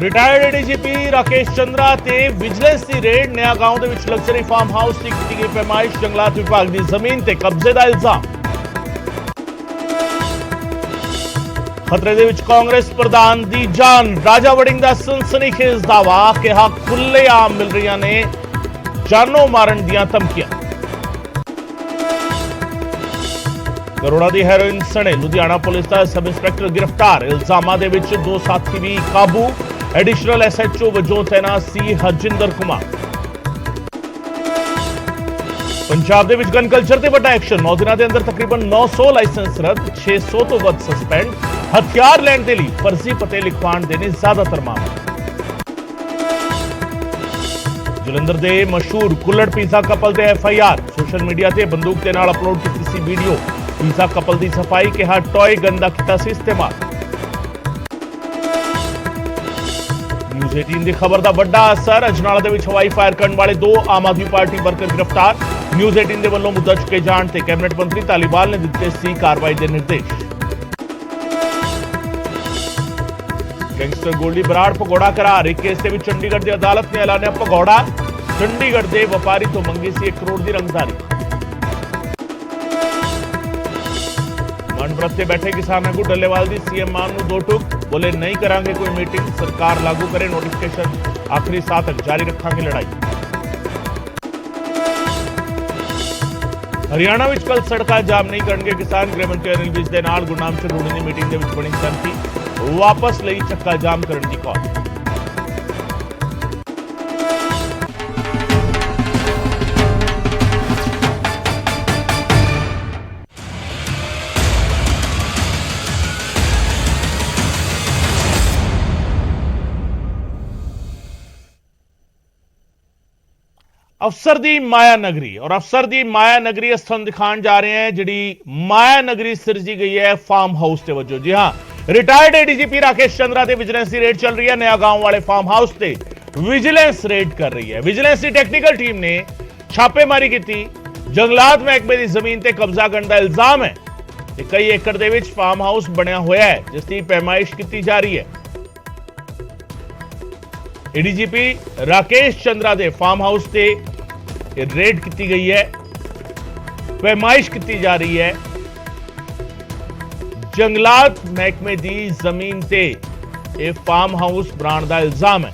Retired ADGP Rakesh ਚੰਦਰਾ ਤੇ vigilance ਦੀ raid ਨया गांव ਦੇ ਵਿੱਚ ਲਗਜ਼ਰੀ ਫਾਰਮ ਹਾਊਸ ਦੀ ਕੀਤੀ ਗਈ ਪੈਮਾਇਸ਼ ਜੰਗਲਾਤ ਵਿਭਾਗ ਦੀ ਜ਼ਮੀਨ ਤੇ ਕਬਜ਼ੇ ਦਾ ਇਲਜ਼ਾਮ। ਖਤਰੇ ਦੇ ਵਿੱਚ ਕਾਂਗਰਸ ਪ੍ਰਧਾਨ ਦੀ ਜਾਨ। ਰਾਜਾ ਵੜਿੰਗ ਦਾ ਸਨਸਨੀਖੇਜ਼ ਦਾਵਾ, ਕਿਹਾ ਖੁੱਲ੍ਹੇਆਮ ਮਿਲ ਰਹੀਆਂ ਨੇ ਜਾਨੋਂ ਮਾਰਨ ਦੀਆਂ ਧਮਕੀਆਂ। ਕਰੋੜਾਂ ਦੀ ਹੈਰੋਇਨ ਸਣੇ ਲੁਧਿਆਣਾ ਪੁਲਿਸ ਦਾ ਸਬ ਇੰਸਪੈਕਟਰ ਗ੍ਰਿਫਤਾਰ। ਇਲਜ਼ਾਮਾਂ ਦੇ ਵਿੱਚ 2 ਸਾਥੀ ਵੀ ਕਾਬੂ। ਐਡੀਸ਼ਨਲ ਐਸਐਚਓ ਵਜੋਂ ਤੈਨਾਤ ਸੀ ਹਰਜਿੰਦਰ ਕੁਮਾਰ। ਪੰਜਾਬ ਦੇ ਵਿੱਚ ਗਨ ਕਲਚਰ ਤੇ ਵੱਡਾ ਐਕਸ਼ਨ। 9 ਦਿਨਾਂ ਦੇ ਅੰਦਰ ਤਕਰੀਬਨ 900 ਲਾਇਸੈਂਸ ਰੱਦ, 600 ਤੋਂ ਵੱਧ ਸਸਪੈਂਡ। ਹਥਿਆਰ ਲੈਣ ਦੇ ਲਈ ਫਰਜ਼ੀ ਪਤੇ ਲਿਖਵਾਉਣ ਦੇ ਨੇ ਜ਼ਿਆਦਾਤਰ ਮਾਮਲੇ। ਜਲੰਧਰ ਦੇ ਮਸ਼ਹੂਰ ਕੁੱਲੜ ਪੀਜ਼ਾ ਕਪਲ ਤੇ ਐਫਆਈਆਰ। ਸੋਸ਼ਲ ਮੀਡੀਆ ਤੇ ਬੰਦੂਕ ਦੇ ਨਾਲ ਅਪਲੋਡ ਕੀਤੀ ਸੀ ਵੀਡੀਓ। ਪੀਜ਼ਾ ਕਪਲ ਦੀ ਸਫਾਈ, ਕਿਹਾ ਟੌਏ ਗਨ ਦਾ ਕੀਤਾ ਸੀ ਇਸਤੇਮਾਲ। ਨਿਊਜ਼ 18 ਦੀ ਖਬਰ ਦਾ ਵੱਡਾ ਅਸਰ। ਅਜਨਾਲਾ ਦੇ ਵਿੱਚ ਹਵਾਈ ਫਾਇਰ ਕਰਨ ਵਾਲੇ 2 ਆਮ ਆਦਮੀ ਪਾਰਟੀ ਵਰਕਰ ਗ੍ਰਿਫਤਾਰ। ਨਿਊਜ਼ 18 ਦੇ ਵੱਲੋਂ ਮੁੱਦਾ ਚੁੱਕੇ ਜਾਣ ਤੇ ਕੈਬਨਿਟ ਮੰਤਰੀ ਧਾਲੀਵਾਲ ਨੇ ਦਿੱਤੇ ਸੀ ਕਾਰਵਾਈ ਦੇ ਨਿਰਦੇਸ਼। ਗੈਂਗਸਟਰ ਗੋਲਡੀ ਬਰਾੜ ਭਗੌੜਾ ਕਰਾਰ। ਇੱਕ ਕੇਸ ਦੇ ਵਿੱਚ ਚੰਡੀਗੜ੍ਹ ਦੀ ਅਦਾਲਤ ਨੇ ਐਲਾਨਿਆ ਭਗੌੜਾ। ਚੰਡੀਗੜ੍ਹ ਦੇ ਵਪਾਰੀ ਤੋਂ ਮੰਗੀ ਸੀ 1 ਕਰੋੜ ਦੀ ਰੰਗਦਾਰੀ। ਮਨਵਰਤ ਤੇ ਬੈਠੇ ਕਿਸਾਨ ਆਗੂ ਡੱਲੇਵਾਲ ਦੀ ਸੀਐਮ ਮਾਨ ਨੂੰ 2 ਟੁਕ। बोले नहीं करांगे कोई मीटिंग, सरकार लागू करे नोटिफिकेशन, आखिरी 7 तक जारी रखांगे लड़ाई। हरियाणा विच कल सड़कां जाम नहीं करनगे किसान। गृह मंत्री अनिल विज दे नाल गुरनाम सिंह रूड़ी दी मीटिंग दे विच बनी सहमति। वापस लई चक्का जाम करन दी कॉल। अफसर दी माया नगरी और अफसर दी माया नगरी अस्थान दिखाने जा रहे हैं। जिहड़ी माया नगरी सिरजी गई है फार्म हाउस के वजों। जी हाँ, रिटायर्ड एडीजीपी राकेश चंद्रा ते विजिलेंस की रेड चल रही है। नया गांव वाले फार्म हाउस से विजिलेंस रेड कर रही है। विजिलेंस की टेक्निकल टीम ने छापेमारी की। जंगलात महकमे की जमीन ते कब्जा करने का इल्जाम है। कई एकड़ दे विच फार्म हाउस बनया होया है जिसकी पैमाइश की जा रही है। एडीजीपी राकेश चंद्रा दे फार्म हाउस से रेड की गई है, पैमाइश की जा रही है। जंगलात महकमे दी जमीन ते यह फार्म हाउस बनाने का इल्जाम है।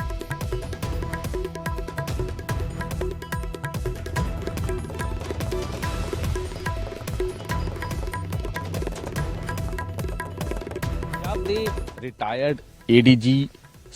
रिटायर्ड एडीजी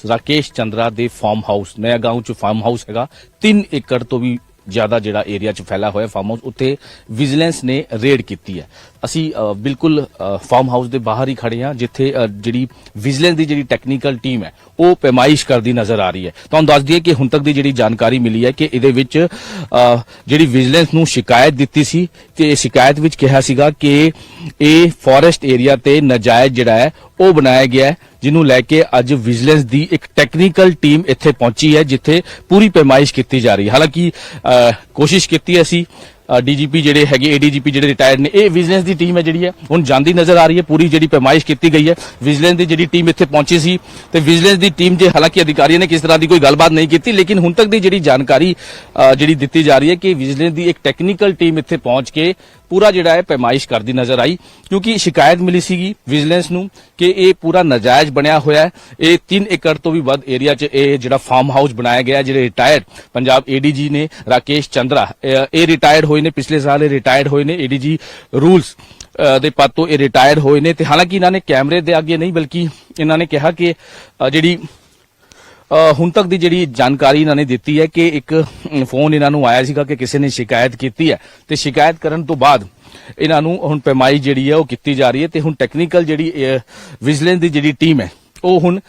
राकेश चंद्रा दे फार्म हाउस नया गांव च फार्म हाउस हैगा। 3 एकड़ तो भी ज्यादा जिहड़ा एरिया च फैला होया फार्म हाउस, उत्थे विजिलेंस ने रेड की है। असी बिल्कुल फार्म हाउस के बाहर ही खड़े हाँ जिथे जिहड़ी विजिलेंस की जिहड़ी टैक्नीकल टीम है वो पैमाइश करती नजर आ रही है। तुहानूं दस दईए कि हुण तक की जिहड़ी जानकारी मिली है कि इहदे विच जिहड़ी विजिलेंस नूं शिकायत दित्ती सी ते शिकायत विच कहा सीगा कि ये फॉरेस्ट एरिया ते नजायज जिहड़ा है वो बनाया गया है, जिन्हों लैके अज विजिलेंस दी एक टैक्नीकल टीम इत्थे पहुंची है जिथे पूरी पैमाइश की जा रही है। हालांकि कोशिश की असी डीजीपी जिहड़े हैगे एडीजीपी जिहड़े रिटायर्ड ने ये विजिलेंस दी टीम है जिहड़ी है हुण जांदी नजर आ रही है। पूरी जिहड़ी पैमाइश की गई है। विजिलेंस दी जिहड़ी टीम इत्थे पहुंची सी ते विजिलेंस दी टीम जे हालांकि अधिकारियों ने किस तरह की कोई गलबात नहीं की, लेकिन हुण तक दी जिहड़ी जानकारी जिहड़ी दित्ती जा रही है कि विजिलेंस दी एक टैक्नीकल टीम इत्थे पहुंच के पूरा जिहड़ा है पैमाइश करदी नजर आई। क्योंकि शिकायत मिली सी विजिलेंस नूं कि ये पूरा नजायज बनया होया है। ये 3 एकड़ तो भी वध एरिया च ये जिहड़ा फार्म हाउस बनाया गया, जिहड़े रिटायर्ड पंजाब एडीजी ने राकेश चंद्रा ये रिटायर्ड होए ने, पिछले साल ये रिटायर्ड होए ने एडीजी रूल्स दे पद तो ये रिटायर्ड होए ने। हालांकि इन्होंने कैमरे दे अगे नहीं बल्कि इन्होंने कहा कि जिहड़ी हुण तक की जिहड़ी जानकारी इन्होंने दी है कि एक फोन इन्होंने आया सीगा कि किसी ने शिकायत की है ते शिकायत करन तो बाद इन्होंने हुण पैमाइश जिहड़ी है वो की जा रही है ते हुण टैक्नीकल जिहड़ी विजिलेंस की जिहड़ी टीम है वो हुण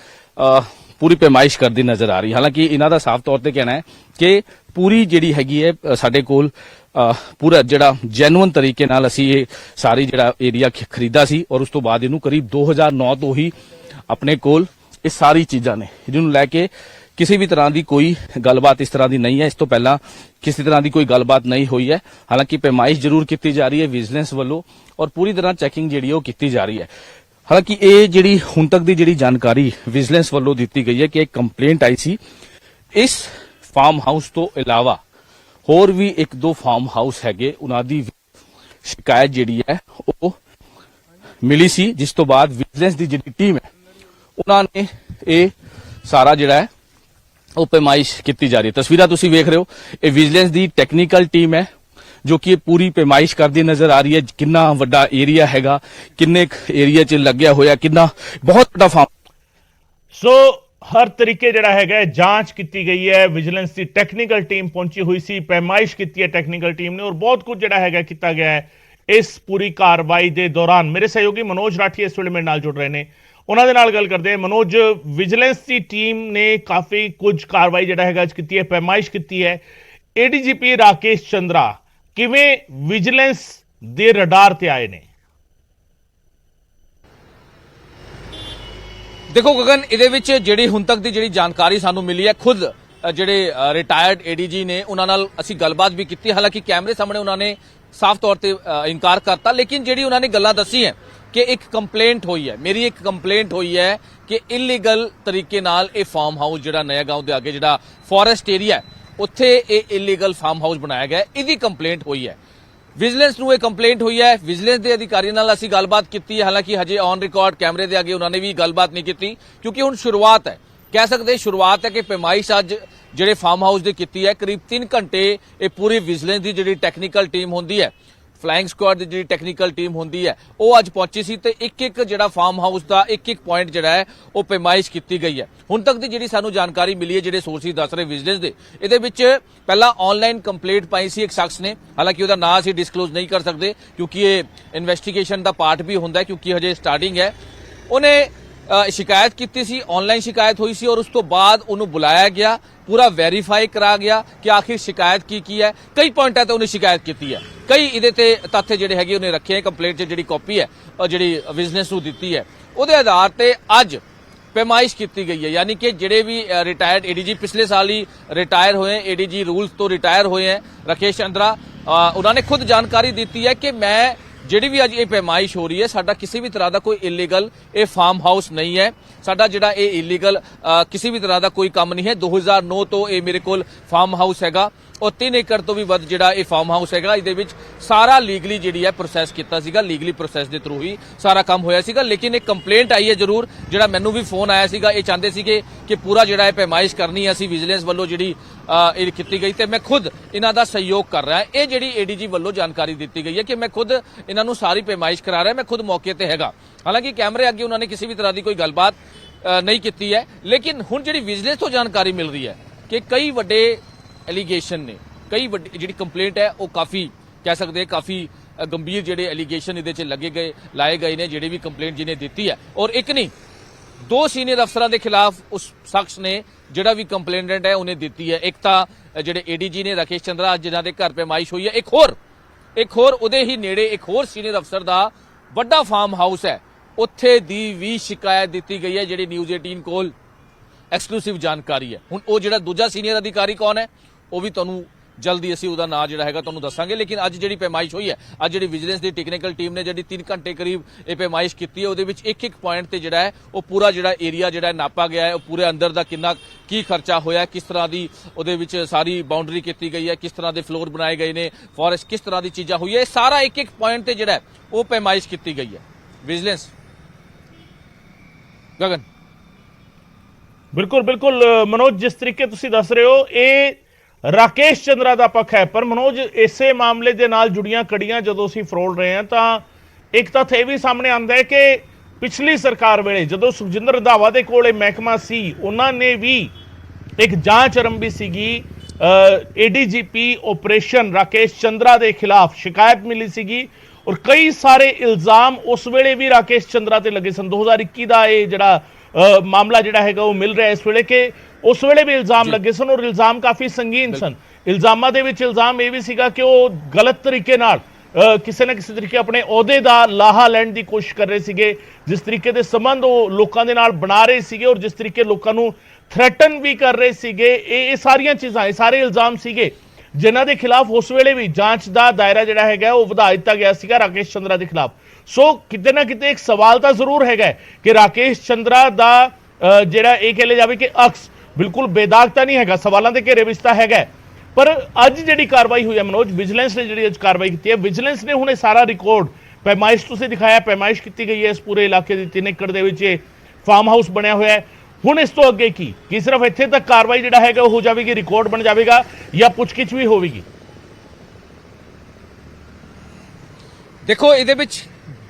पूरी पैमाइश करती नजर आ रही है। हालांकि इन्हों का साफ तौर पर कहना है कि पूरी जिहड़ी हैगी है साडे कोल पूरा जिहड़ा जैनुअन तरीके नाल असीं ये सारी जिहड़ा एरिया खरीदा सी और उस तो बाद इहनूं करीब 2009 तो ही अपने कोल ये सारी चीज़ां ने जिन्होंने लैके किसी भी तरह की कोई गलबात इस तरह की नहीं है। इस तो पहला किसी तरह की कोई गलबात नहीं हुई है। हालांकि पैमाइश जरूर की जा रही है विजिलेंस वालों और पूरी तरह चैकिंग जी की जा रही है। ਹਾਲਾਂਕਿ ਇਹ ਜਿਹੜੀ ਹੁਣ ਤੱਕ ਦੀ ਜਿਹੜੀ ਜਾਣਕਾਰੀ ਵਿਜੀਲੈਂਸ ਵੱਲੋਂ ਦਿੱਤੀ ਗਈ ਹੈ ਕਿ ਇੱਕ ਕੰਪਲੇਂਟ ਆਈ ਸੀ ਇਸ ਫਾਰਮ ਹਾਊਸ ਤੋਂ ਇਲਾਵਾ ਹੋਰ ਵੀ ਇੱਕ ਦੋ ਫਾਰਮ ਹਾਊਸ ਹੈਗੇ ਉਹਨਾਂ ਦੀ ਸ਼ਿਕਾਇਤ ਜਿਹੜੀ ਹੈ ਉਹ ਮਿਲੀ ਸੀ, ਜਿਸ ਤੋਂ ਬਾਅਦ ਵਿਜੀਲੈਂਸ ਦੀ ਜਿਹੜੀ ਟੀਮ ਹੈ ਉਹਨਾਂ ਨੇ ਇਹ ਸਾਰਾ ਜਿਹੜਾ ਹੈ ਉਹ ਪੈਮਾਇਸ਼ ਕੀਤੀ ਜਾ ਰਹੀ ਹੈ। ਤਸਵੀਰਾਂ ਤੁਸੀਂ ਵੇਖ ਰਹੇ ਹੋ, ਇਹ ਵਿਜੀਲੈਂਸ ਦੀ ਟੈਕਨੀਕਲ ਟੀਮ ਹੈ ਜੋ ਕਿ ਪੂਰੀ ਪੈਮਾਇਸ਼ ਕਰਦੀ ਨਜ਼ਰ ਆ ਰਹੀ ਹੈ। ਕਿੰਨਾ ਵੱਡਾ ਏਰੀਆ ਹੈਗਾ, ਕਿੰਨੇ ਏਰੀਆ 'ਚ ਲੱਗਿਆ ਹੋਇਆ, ਕਿੰਨਾ ਬਹੁਤ ਵੱਡਾ ਫਾਰਮ। ਸੋ ਹਰ ਤਰੀਕੇ ਜਿਹੜਾ ਹੈਗਾ ਜਾਂਚ ਕੀਤੀ ਗਈ ਹੈ। ਵਿਜੀਲੈਂਸ ਦੀ ਟੈਕਨੀਕਲ ਟੀਮ ਪਹੁੰਚੀ ਹੋਈ ਸੀ, ਪੈਮਾਇਸ਼ ਕੀਤੀ ਹੈ ਟੈਕਨੀਕਲ ਟੀਮ ਨੇ, ਔਰ ਬਹੁਤ ਕੁਝ ਜਿਹੜਾ ਹੈਗਾ ਕੀਤਾ ਗਿਆ ਹੈ ਇਸ ਪੂਰੀ ਕਾਰਵਾਈ ਦੇ ਦੌਰਾਨ। ਮੇਰੇ ਸਹਿਯੋਗੀ ਮਨੋਜ ਰਾਠੀ ਇਸ ਵੇਲੇ ਮੇਰੇ ਨਾਲ ਜੁੜ ਰਹੇ ਨੇ, ਉਹਨਾਂ ਦੇ ਨਾਲ ਗੱਲ ਕਰਦੇ ਹਾਂ। ਮਨੋਜ, ਵਿਜੀਲੈਂਸ ਦੀ ਟੀਮ ਨੇ ਕਾਫੀ ਕੁਝ ਕਾਰਵਾਈ ਜਿਹੜਾ ਹੈਗਾ ਅੱਜ ਕੀਤੀ ਹੈ, ਪੈਮਾਇਸ਼ ਕੀਤੀ ਹੈ। ਏਡੀਜੀਪੀ ਰਾਕੇਸ਼ ਚੰਦਰਾ ਕਿਵੇਂ ਵਿਜੀਲੈਂਸ ਦੇ ਰਡਾਰ ਤੇ ਆਏ ਨੇ? ਦੇਖੋ ਗਗਨ, ਇਹਦੇ ਵਿੱਚ ਜਿਹੜੀ ਹੁਣ ਤੱਕ ਦੀ ਜਿਹੜੀ ਜਾਣਕਾਰੀ ਸਾਨੂੰ ਮਿਲੀ ਹੈ, ਖੁਦ ਜਿਹੜੇ ਰਿਟਾਇਰਡ ਏਡੀਜੀ ਨੇ ਉਹਨਾਂ ਨਾਲ ਅਸੀਂ ਗੱਲਬਾਤ ਵੀ ਕੀਤੀ। ਹਾਲਾਂਕਿ ਕੈਮਰੇ ਸਾਹਮਣੇ ਉਹਨਾਂ ਨੇ ਸਾਫ਼ ਤੌਰ ਤੇ ਇਨਕਾਰ ਕਰਤਾ, ਲੇਕਿਨ ਜਿਹੜੀ ਉਹਨਾਂ ਨੇ ਗੱਲਾਂ ਦੱਸੀ ਹੈ ਕਿ ਇੱਕ ਕੰਪਲੇਂਟ ਹੋਈ ਹੈ, ਮੇਰੀ ਇੱਕ ਕੰਪਲੇਂਟ ਹੋਈ ਹੈ ਕਿ ਇਲੀਗਲ ਤਰੀਕੇ ਨਾਲ ਇਹ ਫਾਰਮ ਹਾਊਸ ਜਿਹੜਾ ਨਇਆ ਗਾਉਂ ਦੇ ਅੱਗੇ ਜਿਹੜਾ ਫੋਰੈਸਟ ਏਰੀਆ ਉੱਥੇ ਇਹ ਇਲੀਗਲ ਫਾਰਮ ਹਾਊਸ ਬਣਾਇਆ ਗਿਆ, ਇਹਦੀ ਕੰਪਲੇਂਟ ਹੋਈ ਹੈ। ਵਿਜੀਲੈਂਸ ਨੂੰ ਇਹ ਕੰਪਲੇਂਟ ਹੋਈ ਹੈ। ਵਿਜੀਲੈਂਸ ਦੇ ਅਧਿਕਾਰੀਆਂ ਨਾਲ ਅਸੀਂ ਗੱਲਬਾਤ ਕੀਤੀ ਹੈ, ਹਾਲਾਂਕਿ ਹਜੇ ਔਨ ਰਿਕਾਰਡ ਕੈਮਰੇ ਦੇ ਅੱਗੇ ਉਹਨਾਂ ਨੇ ਵੀ ਗੱਲਬਾਤ ਨਹੀਂ ਕੀਤੀ, ਕਿਉਂਕਿ ਹੁਣ ਸ਼ੁਰੂਆਤ ਹੈ, ਕਹਿ ਸਕਦੇ ਸ਼ੁਰੂਆਤ ਹੈ ਕਿ ਪੈਮਾਇਸ਼ ਅੱਜ ਜਿਹੜੇ ਫਾਰਮ ਹਾਊਸ ਦੀ ਕੀਤੀ ਹੈ। ਕਰੀਬ 3 ਘੰਟੇ ਇਹ ਪੂਰੀ ਵਿਜੀਲੈਂਸ ਦੀ ਜਿਹੜੀ ਟੈਕਨੀਕਲ ਟੀਮ ਹੁੰਦੀ ਹੈ, ਫਲਾਈਂਗ ਸਕੁਆਡ ਦੀ ਜਿਹੜੀ ਟੈਕਨੀਕਲ ਟੀਮ ਹੁੰਦੀ ਹੈ, ਉਹ ਅੱਜ ਪਹੁੰਚੀ ਸੀ ਤੇ ਇੱਕ ਜਿਹੜਾ ਫਾਰਮ ਹਾਊਸ ਦਾ ਇੱਕ ਪੁਆਇੰਟ ਜਿਹੜਾ ਹੈ ਉਹ ਪੈਮਾਇਸ਼ ਕੀਤੀ ਗਈ ਹੈ। ਹੁਣ ਤੱਕ ਦੀ ਜਿਹੜੀ ਸਾਨੂੰ ਜਾਣਕਾਰੀ ਮਿਲੀ ਹੈ, ਜਿਹੜੇ ਸੋਰਸਿਸ ਦੱਸ ਰਹੇ ਵਿਜੀਲੈਂਸ ਦੇ, ਇਹਦੇ ਵਿੱਚ ਪਹਿਲਾਂ ਆਨਲਾਈਨ ਕੰਪਲੇਂਟ ਪਾਈ ਸੀ ਇੱਕ ਸ਼ਖਸ ਨੇ, ਹਾਲਾਂਕਿ ਉਹਦਾ ਨਾਂ ਅਸੀਂ ਡਿਸਕਲੋਜ਼ ਨਹੀਂ ਕਰ ਸਕਦੇ ਕਿਉਂਕਿ ਇਹ ਇਨਵੈਸਟੀਗੇਸ਼ਨ ਦਾ ਪਾਰਟ ਵੀ ਹੁੰਦਾ ਹੈ, ਕਿਉਂਕਿ ਹਜੇ ਸਟਾਰਟਿੰਗ ਹੈ। ਉਹਨੇ ਸ਼ਿਕਾਇਤ ਕੀਤੀ ਸੀ, ਆਨਲਾਈਨ ਸ਼ਿਕਾਇਤ ਹੋਈ ਸੀ, ਔਰ ਉਸ ਤੋਂ ਬਾਅਦ ਉਹਨੂੰ ਬੁਲਾਇਆ ਗਿਆ, ਪੂਰਾ ਵੈਰੀਫਾਈ ਕਰਾ ਗਿਆ ਕਿ ਆਖਿਰ ਸ਼ਿਕਾਇਤ ਕੀ ਹੈ। ਕਈ ਪੁਆਇੰਟਾਂ ਤੇ ਉਹਨੇ ਸ਼ਿਕਾਇਤ ਕੀਤੀ ਹੈ, ਕਈ ਇਹਦੇ ਤੇ ਤੱਥ ਜਿਹੜੇ ਹੈਗੇ ਉਹਨੇ ਰੱਖੇ, ਕੰਪਲੇਂਟ 'ਚ ਜਿਹੜੀ ਕਾਪੀ ਹੈ ਉਹ ਜਿਹੜੀ ਵਿਜੀਲੈਂਸ ਨੂੰ ਦਿੱਤੀ ਹੈ, ਉਹਦੇ ਆਧਾਰ ਤੇ ਅੱਜ ਪੈਮਾਇਸ਼ ਕੀਤੀ ਗਈ ਹੈ। ਯਾਨੀ ਕਿ ਜਿਹੜੇ ਵੀ ਰਿਟਾਇਰਡ ਏਡੀਜੀ ਪਿਛਲੇ ਸਾਲ ਹੀ ਰਿਟਾਇਰ ਹੋਏ, ਏਡੀਜੀ ਰੂਲਸ ਤੋਂ ਰਿਟਾਇਰ ਹੋਏ ਹੈ, ਰਾਕੇਸ਼ ਚੰਦਰਾ, ਉਹਨਾਂ ਨੇ ਖੁਦ ਜਾਣਕਾਰੀ ਦਿੱਤੀ ਹੈ ਕਿ ਮੈਂ ਜਿਹੜੀ ਵੀ ਅੱਜ ਇਹ ਪੈਮਾਇਸ਼ ਹੋ ਰਹੀ ਹੈ, ਸਾਡਾ ਕਿਸੇ ਵੀ ਤਰ੍ਹਾਂ ਦਾ ਕੋਈ ਇਲੀਗਲ ਇਹ ਫਾਰਮ ਹਾਊਸ ਨਹੀਂ ਹੈ, ਸਾਡਾ ਜਿਹੜਾ ਇਹ ਇਲੀਗਲ ਕਿਸੇ ਵੀ ਤਰ੍ਹਾਂ ਦਾ ਕੋਈ ਕੰਮ ਨਹੀਂ ਹੈ। 2009 ਤੋਂ ਇਹ ਮੇਰੇ ਕੋਲ ਫਾਰਮ ਹਾਊਸ ਹੈਗਾ, ਔਰ 3 ਏਕੜ ਤੋਂ ਵੀ ਵੱਧ ਜਿਹੜਾ ਇਹ ਫਾਰਮ ਹਾਊਸ ਹੈਗਾ, ਇਹਦੇ ਵਿੱਚ ਸਾਰਾ ਲੀਗਲੀ ਜਿਹੜੀ ਹੈ ਪ੍ਰੋਸੈਸ ਕੀਤਾ ਸੀਗਾ, ਲੀਗਲੀ ਪ੍ਰੋਸੈਸ ਦੇ ਥਰੂ ਹੀ ਸਾਰਾ ਕੰਮ ਹੋਇਆ ਸੀਗਾ। ਲੇਕਿਨ ਇੱਕ ਕੰਪਲੇਂਟ ਆਈ ਹੈ ਜ਼ਰੂਰ, ਜਿਹੜਾ ਮੈਨੂੰ ਵੀ ਫੋਨ ਆਇਆ ਸੀਗਾ, ਇਹ ਚਾਹੁੰਦੇ ਸੀਗੇ ਕਿ ਪੂਰਾ ਜਿਹੜਾ ਇਹ ਪੈਮਾਇਸ਼ ਕਰਨੀ ਹੈ ਅਸੀਂ ਵਿਜੀਲੈਂਸ ਵੱਲੋਂ ਜਿਹੜੀ ਇਹ ਕੀਤੀ ਗਈ, ਤੇ ਮੈਂ ਖੁਦ ਇਹਨਾਂ ਦਾ ਸਹਿਯੋਗ ਕਰ ਰਿਹਾ। ਇਹ ਜਿਹੜੀ ਏਡੀਜੀ ਵੱਲੋਂ ਜਾਣਕਾਰੀ ਦਿੱਤੀ ਗਈ ਹੈ ਕਿ ਮੈਂ ਖੁਦ ਇਹਨਾਂ ਨੂੰ ਸਾਰੀ ਪੈਮਾਇਸ਼ ਕਰਾ ਰਿਹਾ, ਮੈਂ ਖੁਦ ਮੌਕੇ ਤੇ ਹੈਗਾ। ਹਾਲਾਂਕਿ ਕੈਮਰੇ ਅੱਗੇ ਉਹਨਾਂ ਨੇ ਕਿਸੇ ਵੀ ਤਰ੍ਹਾਂ ਦੀ ਕੋਈ ਗੱਲਬਾਤ ਨਹੀਂ ਕੀਤੀ ਹੈ, ਲੇਕਿਨ ਹੁਣ ਜਿਹੜੀ ਵਿਜੀਲੈਂਸ ਤੋਂ ਜਾਣਕਾਰੀ ਮਿਲ ਰਹੀ ਹੈ ਕਿ ਕਈ ਵੱਡੇ ਐਲੀਗੇਸ਼ਨ ਨੇ, ਕਈ ਵੱਡੀ ਜਿਹੜੀ ਕੰਪਲੇਂਟ ਹੈ ਉਹ ਕਾਫੀ ਕਹਿ ਸਕਦੇ ਕਾਫੀ ਗੰਭੀਰ ਜਿਹੜੇ ਐਲੀਗੇਸ਼ਨ ਇਹਦੇ 'ਚ ਲਾਏ ਗਏ ਨੇ, ਜਿਹੜੇ ਵੀ ਕੰਪਲੇਂਟ ਜਿਹਨੇ ਦਿੱਤੀ ਹੈ। ਔਰ ਇੱਕ ਨਹੀਂ, 2 ਸੀਨੀਅਰ ਅਫਸਰਾਂ ਦੇ ਖਿਲਾਫ ਉਸ ਸ਼ਖਸ ਨੇ ਜਿਹੜਾ ਵੀ ਕੰਪਲੇਨੈਂਟ ਹੈ ਉਹਨੇ ਦਿੱਤੀ ਹੈ। ਇੱਕ ਤਾਂ ਜਿਹੜੇ ਏਡੀਜੀ ਨੇ ਰਾਕੇਸ਼ ਚੰਦਰਾ, ਅੱਜ ਜਿਨ੍ਹਾਂ ਦੇ ਘਰ ਪੈਮਾਇਸ਼ ਹੋਈ ਹੈ, ਇੱਕ ਹੋਰ ਉਹਦੇ ਹੀ ਨੇੜੇ ਇੱਕ ਹੋਰ ਸੀਨੀਅਰ ਅਫਸਰ ਦਾ ਵੱਡਾ ਫਾਰਮ ਹਾਊਸ ਹੈ, ਉੱਥੇ ਦੀ ਵੀ ਸ਼ਿਕਾਇਤ ਦਿੱਤੀ ਗਈ ਹੈ, ਜਿਹੜੀ ਨਿਊਜ਼ 18 ਕੋਲ ਐਕਸਕਲੂਸਿਵ ਜਾਣਕਾਰੀ ਹੈ। ਹੁਣ ਉਹ ਜਿਹੜਾ ਦੂਜਾ ਸੀਨੀਅਰ ਅਧਿਕਾਰੀ ਕੌਣ ਹੈ ਉਹ ਵੀ ਤੁਹਾਨੂੰ ਜਲਦੀ ਅਸੀਂ ਉਹਦਾ ਨਾਂ ਜਿਹੜਾ ਹੈਗਾ ਤੁਹਾਨੂੰ ਦੱਸਾਂਗੇ। ਲੇਕਿਨ ਅੱਜ ਜਿਹੜੀ ਪੈਮਾਇਸ਼ ਹੋਈ ਹੈ, ਅੱਜ ਜਿਹੜੀ ਵਿਜੀਲੈਂਸ ਦੀ ਟੈਕਨੀਕਲ ਟੀਮ ਨੇ ਜਿਹੜੀ 3 ਘੰਟੇ ਕਰੀਬ ਇਹ ਪੈਮਾਇਸ਼ ਕੀਤੀ ਹੈ, ਉਹਦੇ ਵਿੱਚ ਇੱਕ ਪੁਆਇੰਟ ਤੇ ਜਿਹੜਾ ਹੈ ਉਹ ਪੂਰਾ ਜਿਹੜਾ ਏਰੀਆ ਜਿਹੜਾ ਨਾਪਾ ਗਿਆ ਹੈ, ਉਹ ਪੂਰੇ ਅੰਦਰ ਦਾ ਕੀ ਖਰਚਾ ਹੋਇਆ, ਕਿਸ ਤਰ੍ਹਾਂ ਦੀ ਉਹਦੇ ਵਿੱਚ ਸਾਰੀ ਬਾਉਂਡਰੀ ਕੀਤੀ ਗਈ ਹੈ, ਕਿਸ ਤਰ੍ਹਾਂ ਦੇ ਫਲੋਰ ਬਣਾਏ ਗਏ ਨੇ, ਫੋਰੈਸਟ ਕਿਸ ਤਰ੍ਹਾਂ ਦੀ ਚੀਜ਼ਾਂ ਹੋਈ ਹੈ, ਇਹ ਸਾਰਾ ਇੱਕ ਪੁਆਇੰਟ ਤੇ ਜਿਹੜਾ ਉਹ ਪੈਮਾਇਸ਼ ਕੀਤੀ ਗਈ ਹੈ ਵਿਜੀਲੈਂਸ। ਗਗਨ, ਬਿਲਕੁਲ ਮਨੋਜ, ਜਿਸ ਤਰੀਕੇ ਤੁਸੀਂ ਦੱਸ ਰਹੇ ਹੋ ਇਹ ਰਾਕੇਸ਼ ਚੰਦਰਾ ਦਾ ਪੱਖ ਹੈ, ਪਰ ਮਨੋਜ ਇਸੇ ਮਾਮਲੇ ਦੇ ਨਾਲ ਜੁੜੀਆਂ ਕੜੀਆਂ ਜਦੋਂ ਅਸੀਂ ਫਰੋਲ ਰਹੇ ਹਾਂ ਤਾਂ ਇੱਕ ਤੱਥ ਇਹ ਵੀ ਸਾਹਮਣੇ ਆਉਂਦਾ ਹੈ ਕਿ ਪਿਛਲੀ ਸਰਕਾਰ ਵੇਲੇ ਜਦੋਂ ਸੁਖਜਿੰਦਰ ਰੰਧਾਵਾ ਦੇ ਕੋਲ ਇਹ ਮਹਿਕਮਾ ਸੀ, ਉਹਨਾਂ ਨੇ ਵੀ ਇੱਕ ਜਾਂਚ ਆਰੰਭੀ ਸੀਗੀ, ਏਡੀਜੀਪੀ ਆਪਰੇਸ਼ਨ ਰਾਕੇਸ਼ ਚੰਦਰਾ ਦੇ ਖਿਲਾਫ ਸ਼ਿਕਾਇਤ ਮਿਲੀ ਸੀਗੀ, ਔਰ ਕਈ ਸਾਰੇ ਇਲਜ਼ਾਮ ਉਸ ਵੇਲੇ ਵੀ ਰਾਕੇਸ਼ ਚੰਦਰਾ ਤੇ ਲੱਗੇ ਸਨ। 2021 ਦਾ ਇਹ ਜਿਹੜਾ ਮਾਮਲਾ ਜਿਹੜਾ ਹੈਗਾ ਉਹ ਮਿਲ ਰਿਹਾ ਇਸ ਵੇਲੇ ਕਿ ਉਸ ਵੇਲੇ ਵੀ ਇਲਜ਼ਾਮ ਲੱਗੇ ਸਨ, ਔਰ ਇਲਜ਼ਾਮ ਕਾਫੀ ਸੰਗੀਨ ਸਨ। ਇਲਜ਼ਾਮਾਂ ਦੇ ਵਿੱਚ ਇਲਜ਼ਾਮ ਇਹ ਵੀ ਸੀਗਾ ਕਿ ਉਹ ਗਲਤ ਤਰੀਕੇ ਨਾਲ ਕਿਸੇ ਨਾ ਕਿਸੇ ਤਰੀਕੇ ਆਪਣੇ ਅਹੁਦੇ ਦਾ ਲਾਹਾ ਲੈਣ ਦੀ ਕੋਸ਼ਿਸ਼ ਕਰ ਰਹੇ ਸੀਗੇ, ਜਿਸ ਤਰੀਕੇ ਦੇ ਸੰਬੰਧ ਉਹ ਲੋਕਾਂ ਦੇ ਨਾਲ ਬਣਾ ਰਹੇ ਸੀਗੇ, ਔਰ ਜਿਸ ਤਰੀਕੇ ਲੋਕਾਂ ਨੂੰ ਥ੍ਰੈਟਨ ਵੀ ਕਰ ਰਹੇ ਸੀਗੇ, ਇਹ ਸਾਰੀਆਂ ਚੀਜ਼ਾਂ, ਇਹ ਸਾਰੇ ਇਲਜ਼ਾਮ ਸੀਗੇ ਜਿਨ੍ਹਾਂ ਦੇ ਖਿਲਾਫ ਉਸ ਵੇਲੇ ਵੀ ਜਾਂਚ ਦਾ ਦਾਇਰਾ ਜਿਹੜਾ ਹੈਗਾ ਉਹ ਵਧਾ ਦਿੱਤਾ ਗਿਆ ਸੀਗਾ ਰਾਕੇਸ਼ ਚੰਦਰਾ ਦੇ ਖਿਲਾਫ। ਸੋ ਕਿਤੇ ਨਾ ਕਿਤੇ ਇੱਕ ਸਵਾਲ ਤਾਂ ਜ਼ਰੂਰ ਹੈਗਾ ਕਿ ਰਾਕੇਸ਼ ਚੰਦਰਾ ਦਾ ਜਿਹੜਾ ਇਹ ਕਹਿ ਲਿਆ ਜਾਵੇ ਕਿ ਅਕਸ ਬਿਲਕੁਲ ਬੇਦਾਗ ਤਾਂ ਨਹੀਂ ਹੈਗਾ, ਸਵਾਲਾਂ ਦੇ ਘੇਰੇ ਵਿੱਚ ਤਾਂ ਹੈਗਾ। ਪਰ ਅੱਜ ਜਿਹੜੀ ਕਾਰਵਾਈ ਹੋਈ ਹੈ ਮਨੋਜ, ਵਿਜੀਲੈਂਸ ਨੇ ਜਿਹੜੀ ਅੱਜ ਕਾਰਵਾਈ ਕੀਤੀ ਹੈ, ਵਿਜੀਲੈਂਸ ਨੇ ਹੁਣ ਇਹ ਸਾਰਾ ਰਿਕਾਰਡ ਪੈਮਾਇਸ਼ ਤੁਸੀਂ ਦਿਖਾਇਆ, ਪੈਮਾਇਸ਼ ਕੀਤੀ ਗਈ ਹੈ ਇਸ ਪੂਰੇ ਇਲਾਕੇ ਦੀ 3 ਏਕੜ ਦੇ ਵਿੱਚ ਇਹ ਫਾਰਮ ਹਾਊਸ ਬਣਿਆ ਹੋਇਆ ਹੈ। ਹੁਣ ਇਸ ਤੋਂ ਅੱਗੇ ਕੀ ਸਿਰਫ ਇੱਥੇ ਤੱਕ ਕਾਰਵਾਈ ਜਿਹੜਾ ਹੈਗਾ ਉਹ ਹੋ ਜਾਵੇਗੀ, ਰਿਕਾਰਡ ਬਣ ਜਾਵੇਗਾ ਜਾਂ ਪੁੱਛਗਿੱਛ ਵੀ ਹੋਵੇਗੀ? ਦੇਖੋ ਇਹਦੇ ਵਿੱਚ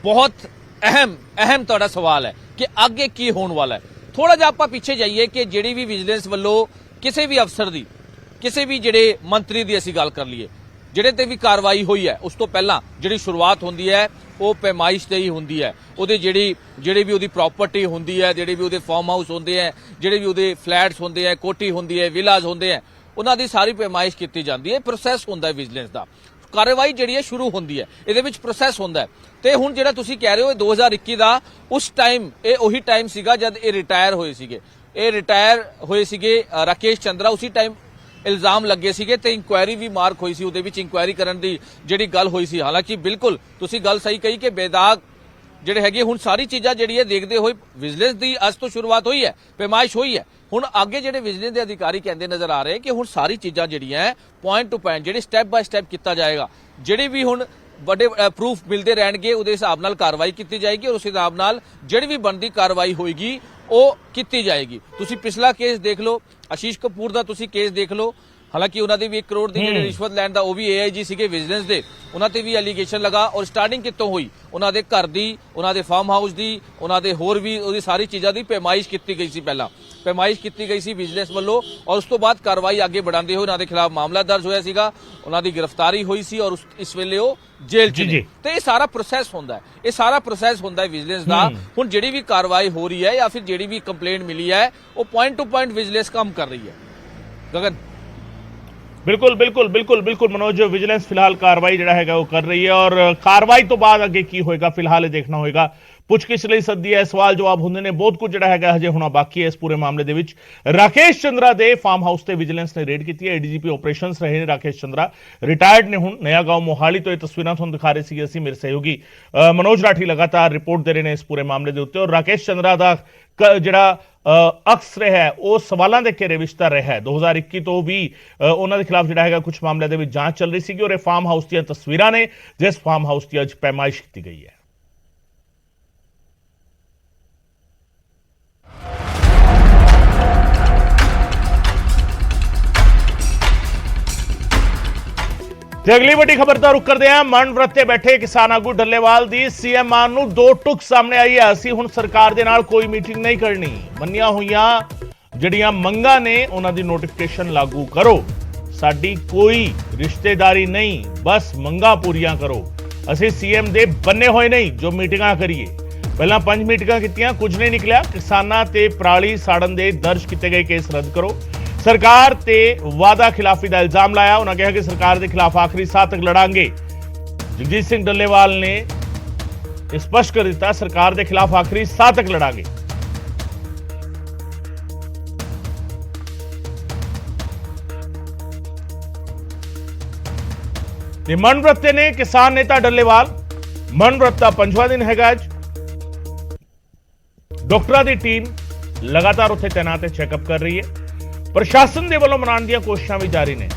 ਬਹੁਤ ਅਹਿਮ ਤੁਹਾਡਾ ਸਵਾਲ ਹੈ ਕਿ ਅੱਗੇ ਕੀ ਹੋਣ ਵਾਲਾ ਹੈ। ਥੋੜਾ ਜਿਹਾ ਆਪਾਂ ਪਿੱਛੇ ਜਾਈਏ ਕਿ ਜਿਹੜੀ ਵੀ ਵਿਜੀਲੈਂਸ ਵੱਲੋਂ ਕਿਸੇ ਵੀ ਅਫਸਰ ਦੀ, ਕਿਸੇ ਵੀ ਜਿਹੜੇ ਮੰਤਰੀ ਦੀ ਅਸੀਂ ਗੱਲ ਕਰ ਲਈਏ, ਜਿਹੜੇ ਤੇ ਵੀ ਕਾਰਵਾਈ ਹੋਈ ਹੈ, ਉਸ ਤੋਂ ਪਹਿਲਾਂ ਜਿਹੜੀ ਸ਼ੁਰੂਆਤ ਹੁੰਦੀ ਹੈ ਉਹ ਪੈਮਾਇਸ਼ ਤੇ ਹੀ ਹੁੰਦੀ ਹੈ। ਉਹਦੇ ਜਿਹੜੇ ਵੀ ਉਹਦੀ ਪ੍ਰਾਪਰਟੀ ਹੁੰਦੀ ਹੈ, ਜਿਹੜੇ ਵੀ ਉਹਦੇ ਫਾਰਮ ਹਾਊਸ ਹੁੰਦੇ ਹੈ, ਜਿਹੜੇ ਵੀ ਉਹਦੇ ਫਲੈਟਸ ਹੁੰਦੇ ਹੈ, ਕੋਠੀ ਹੁੰਦੀ ਹੈ, ਵਿਲਾਸ ਹੁੰਦੇ ਹੈ, ਉਹਨਾਂ ਦੀ ਸਾਰੀ ਪੈਮਾਇਸ਼ ਕੀਤੀ ਜਾਂਦੀ ਹੈ। ਪ੍ਰੋਸੈਸ ਹੁੰਦਾ ਹੈ ਵਿਜੀਲੈਂਸ ਦਾ, ਕਾਰਵਾਈ ਜਿਹੜੀ ਹੈ ਸ਼ੁਰੂ ਹੁੰਦੀ ਹੈ, ਇਹਦੇ ਵਿੱਚ ਪ੍ਰੋਸੈਸ ਹੁੰਦਾ ਹੈ। ਤੇ ਹੁਣ ਜਿਹੜਾ ਤੁਸੀਂ ਕਹਿ ਰਹੇ ਹੋ ਇਹ 2021 ਦਾ, ਉਸ ਟਾਈਮ ਇਹ ਉਹੀ ਟਾਈਮ ਸੀਗਾ ਜਦ ਇਹ ਰਿਟਾਇਰ ਹੋਏ ਸੀਗੇ ਰਾਕੇਸ਼ ਚੰਦਰਾ। ਉਸੇ ਟਾਈਮ ਇਲਜ਼ਾਮ ਲੱਗੇ ਸੀਗੇ ਤੇ ਇਨਕੁਆਇਰੀ ਵੀ ਮਾਰਕ ਹੋਈ ਸੀ, ਉਹਦੇ ਵਿੱਚ ਇਨਕੁਆਇਰੀ ਕਰਨ ਦੀ ਜਿਹੜੀ ਗੱਲ ਹੋਈ ਸੀ। ਹਾਲਾਂਕਿ ਬਿਲਕੁਲ ਤੁਸੀਂ ਗੱਲ ਸਹੀ ਕਹੀ ਕਿ ਬੇਦਾਗ ਜਿਹੜੇ ਹੈਗੇ, ਹੁਣ ਸਾਰੀ ਚੀਜ਼ਾਂ ਜਿਹੜੀ ਹੈ ਦੇਖਦੇ ਹੋਏ ਵਿਜੀਲੈਂਸ ਦੀ ਅੱਜ ਤੋਂ ਸ਼ੁਰੂਆਤ ਹੋਈ ਹੈ, ਪੈਮਾਇਸ਼ ਹੋਈ ਹੈ। ਹੁਣ ਅੱਗੇ ਜਿਹੜੇ ਵਿਜੀਲੈਂਸ ਦੇ ਅਧਿਕਾਰੀ ਕਹਿੰਦੇ ਨਜ਼ਰ ਆ ਰਹੇ ਕਿ ਹੁਣ ਸਾਰੀ ਚੀਜ਼ਾਂ ਜਿਹੜੀਆਂ ਪੁਆਇੰਟ ਟੂ ਪੁਆਇੰਟ ਜਿਹੜੇ ਸਟੈਪ ਬਾय ਸਟੈਪ ਕੀਤਾ ਜਾਏਗਾ, ਜਿਹੜੇ ਵੀ ਹੁਣ ਵੱਡੇ ਪ੍ਰੂਫ ਮਿਲਦੇ ਰਹਿਣਗੇ ਉਹਦੇ ਹਿਸਾਬ ਨਾਲ ਕਾਰਵਾਈ ਕੀਤੀ ਜਾਏਗੀ, ਔਰ ਉਸ ਹਿਸਾਬ ਨਾਲ ਜਿਹੜੀ ਵੀ ਬਣਦੀ ਕਾਰਵਾਈ ਹੋਏਗੀ ਉਹ ਕੀਤੀ ਜਾਏਗੀ। ਤੁਸੀਂ ਪਿਛਲਾ ਕੇਸ ਦੇਖ ਲਓ, ਆਸ਼ੀਸ਼ ਕਪੂਰ ਦਾ ਤੁਸੀਂ ਕੇਸ ਦੇਖ ਲਓ। ਹਾਲਾਂਕਿ ਉਹਨਾਂ ਦੇ ਵੀ 1 ਕਰੋੜ ਦੀ ਜਿਹੜੀ ਰਿਸ਼ਵਤ ਲੈਣ ਦਾ, ਉਹ ਵੀ AIG ਸੀਗੇ ਵਿਜੀਲੈਂਸ ਦੇ, ਉਹਨਾਂ ਤੇ ਵੀ ਐਲੀਗੇਸ਼ਨ ਲਗਾ। ਔਰ ਸਟਾਰਟਿੰਗ ਕਿੱਥੋਂ ਹੋਈ? ਉਹਨਾਂ ਦੇ ਘਰ ਦੀ, ਉਹਨਾਂ ਦੇ ਫਾਰਮ ਹਾਊਸ ਦੀ, ਉਹਨਾਂ ਦੇ ਹੋਰ ਵੀ ਉਹਦੀ ਸਾਰੀ ਚੀਜ਼ਾਂ ਦੀ ਪੈਮਾਇਸ਼ ਕੀਤੀ ਗਈ ਸੀ। ਪਹਿਲਾਂ ਪੈਮਾਇਸ਼ ਕੀਤੀ ਗਈ ਸੀ ਵਿਜੀਲੈਂਸ ਵੱਲੋਂ, ਔਰ ਉਸ ਤੋਂ ਬਾਅਦ ਕਾਰਵਾਈ ਅੱਗੇ ਵਧਾਉਂਦੇ ਹੋਏ ਉਹਨਾਂ ਦੇ ਖਿਲਾਫ ਮਾਮਲਾ ਦਰਜ ਹੋਇਆ ਸੀਗਾ, ਉਹਨਾਂ ਦੀ ਗ੍ਰਿਫਤਾਰੀ ਹੋਈ ਸੀ, ਔਰ ਇਸ ਵੇਲੇ ਉਹ ਜੇਲ੍ਹ 'ਚ ਨੇ। ਤੇ ਇਹ ਸਾਰਾ ਪ੍ਰੋਸੈਸ ਹੁੰਦਾ ਹੈ, ਇਹ ਸਾਰਾ ਪ੍ਰੋਸੈਸ ਹੁੰਦਾ ਹੈ ਵਿਜੀਲੈਂਸ ਦਾ। ਹੁਣ ਜਿਹੜੀ ਵੀ ਕਾਰਵਾਈ ਹੋ ਰਹੀ ਹੈ ਜਾਂ ਫਿਰ ਜਿਹੜੀ ਵੀ ਕੰਪਲੇਂਟ ਮਿਲੀ ਹੈ, ਉਹ ਪੁਆਇੰਟ ਟੂ ਪੁਆਇੰਟ ਵਿਜੀਲੈਂਸ ਕੰਮ ਕਰ ਰਹੀ ਹੈ। ਗਗਨ, ਬਿਲकुल मनोज, विजिलेंस फिलहाल कार्रवाई ਜਿਹੜਾ ਹੈਗਾ ਉਹ ਕਰ ਰਹੀ ਹੈ ਔਰ ਕਾਰਵਾਈ ਤੋਂ ਬਾਅਦ ਅੱਗੇ ਕੀ ਹੋਏਗਾ ਫਿਲਹਾਲ ਇਹ ਦੇਖਣਾ ਹੋਏਗਾ। ਪੁੱਛਗਿੱਛ ਲਈ ਸੱਦੀ ਹੈ, ਸਵਾਲ ਜਵਾਬ ਹੁੰਦੇ ਨੇ, ਬਹੁਤ ਕੁਝ ਜਿਹੜਾ ਹੈਗਾ ਹਜੇ ਹੋਣਾ ਬਾਕੀ ਹੈ ਇਸ ਪੂਰੇ ਮਾਮਲੇ ਦੇ ਵਿੱਚ। ਰਾਕੇਸ਼ ਚੰਦਰਾ ਦੇ ਫਾਰਮ ਹਾਊਸ ਤੇ ਵਿਜੀਲੈਂਸ ਨੇ ਰੇਡ ਕੀਤੀ ਹੈ, ADGP ਆਪਰੇਸ਼ਨਸ ਰਹੇ ਨੇ ਰਾਕੇਸ਼ ਚੰਦਰਾ, ਰਿਟਾਇਰਡ ਨੇ ਹੁਣ, ਨਇਆ ਗਾਂव ਮੋਹਾਲੀ ਤੋਂ ਇਹ ਤਸਵੀਰਾਂ ਤੁਹਾਨੂੰ ਦਿਖਾ ਰਹੇ ਸੀ ਅਸੀਂ, ਮੇਰੇ ਸਹਿਯੋਗੀ ਮਨੋਜ ਰਾਠੀ ਲਗਾਤਾਰ ਰਿਪੋਰਟ ਦੇ ਰਹੇ ਨੇ ਇਸ ਪੂਰੇ ਮਾਮਲੇ ਦੇ ਉੱਤੇ। ਔਰ ਰਾਕੇਸ਼ ਚੰਦਰਾ ਦਾ ਜਿਹੜਾ ਅਕਸ ਰਿਹਾ ਉਹ ਸਵਾਲਾਂ ਦੇ ਘੇਰੇ ਵਿੱਚ ਤਾਂ ਰਿਹਾ। 2021 ਤੋਂ ਵੀ ਉਹਨਾਂ ਦੇ ਖਿਲਾਫ ਜਿਹੜਾ ਹੈਗਾ ਕੁਝ ਮਾਮਲਿਆਂ ਦੇ ਵਿੱਚ ਜਾਂਚ ਚੱਲ ਰਹੀ ਸੀਗੀ ਔਰ ਇਹ ਫਾਰਮ ਹਾਊਸ ਦੀਆਂ ਤਸਵੀਰਾਂ ਨੇ ਜਿਸ ਫਾਰਮ ਹਾਊਸ ਦੀ ਅੱਜ ਪੈਮਾਇਸ਼ ਕੀਤੀ ਗਈ ਹੈ। ਤੇ ਅਗਲੀ ਵੱਡੀ ਖਬਰ ਦਾ ਰੁਖ ਕਰਦੇ ਹਾਂ। ਮਨ ਵਰਤ ਤੇ ਬੈਠੇ ਕਿਸਾਨ ਆਗੂ ਡੱਲੇਵਾਲ ਦੀ CM ਮਾਨ ਨੂੰ 2 ਟੁਕ ਸਾਹਮਣੇ ਆਈ ਹੈ। ਅਸੀਂ ਹੁਣ ਸਰਕਾਰ ਦੇ ਨਾਲ ਕੋਈ ਮੀਟਿੰਗ ਨਹੀਂ ਕਰਨੀ, ਮੰਨੀਆਂ ਹੋਈਆਂ ਜਿਹੜੀਆਂ ਮੰਗਾਂ ਨੇ ਉਹਨਾਂ ਦੀ ਨੋਟੀਫਿਕੇਸ਼ਨ ਲਾਗੂ ਕਰੋ, ਸਾਡੀ ਕੋਈ ਰਿਸ਼ਤੇਦਾਰੀ ਨਹੀਂ, ਬਸ ਮੰਗਾਂ ਪੂਰੀਆਂ ਕਰੋ। ਅਸੀਂ CM ਦੇ ਬੰਨੇ ਹੋਏ ਨਹੀਂ ਜੋ ਮੀਟਿੰਗਾਂ ਕਰੀਏ। ਪਹਿਲਾਂ 5 ਮੀਟਿੰਗਾਂ ਕੀਤੀਆਂ, ਕੁਝ ਨਹੀਂ ਨਿਕਲਿਆ। ਕਿਸਾਨਾਂ ਤੇ ਪਰਾਲੀ ਸਾੜਨ ਦੇ ਦਰਜ ਕੀਤੇ ਗਏ ਕੇਸ ਰੱਦ ਕਰੋ। ਸਰਕਾਰ ਤੇ ਵਾਅਦਾ ਖਿਲਾਫੀ ਦਾ ਇਲਜ਼ਾਮ ਲਾਇਆ। ਉਹਨਾਂ ਕਿਹਾ ਕਿ ਸਰਕਾਰ ਦੇ ਖਿਲਾਫ ਆਖਰੀ ਸਾਹ ਤੱਕ ਲੜਾਂਗੇ। ਜਗਜੀਤ ਸਿੰਘ ਡੱਲੇਵਾਲ ਨੇ ਸਪਸ਼ਟ ਕਰ ਦਿੱਤਾ, ਸਰਕਾਰ ਦੇ ਖਿਲਾਫ ਆਖਰੀ ਸਾਹ ਤੱਕ ਲੜਾਂਗੇ। ਮਨ ਵਰਤੇ ਨੇ ਕਿਸਾਨ ਨੇਤਾ ਡੱਲੇਵਾਲ, ਮਨ ਵਰਤ ਦਾ 5ਵਾਂ ਦਿਨ ਹੈਗਾ ਅੱਜ। ਡਾਕਟਰਾਂ ਦੀ ਟੀਮ ਲਗਾਤਾਰ ਉੱਥੇ ਤੈਨਾਤ ਹੈ, ਚੈੱਕਅਪ ਕਰ ਰਹੀ ਹੈ। ਪ੍ਰਸ਼ਾਸਨ ਦੇ ਵੱਲੋਂ ਮਨਾਉਣ ਦੀਆਂ ਕੋਸ਼ਿਸ਼ਾਂ ਵੀ ਜਾਰੀ ਨੇ।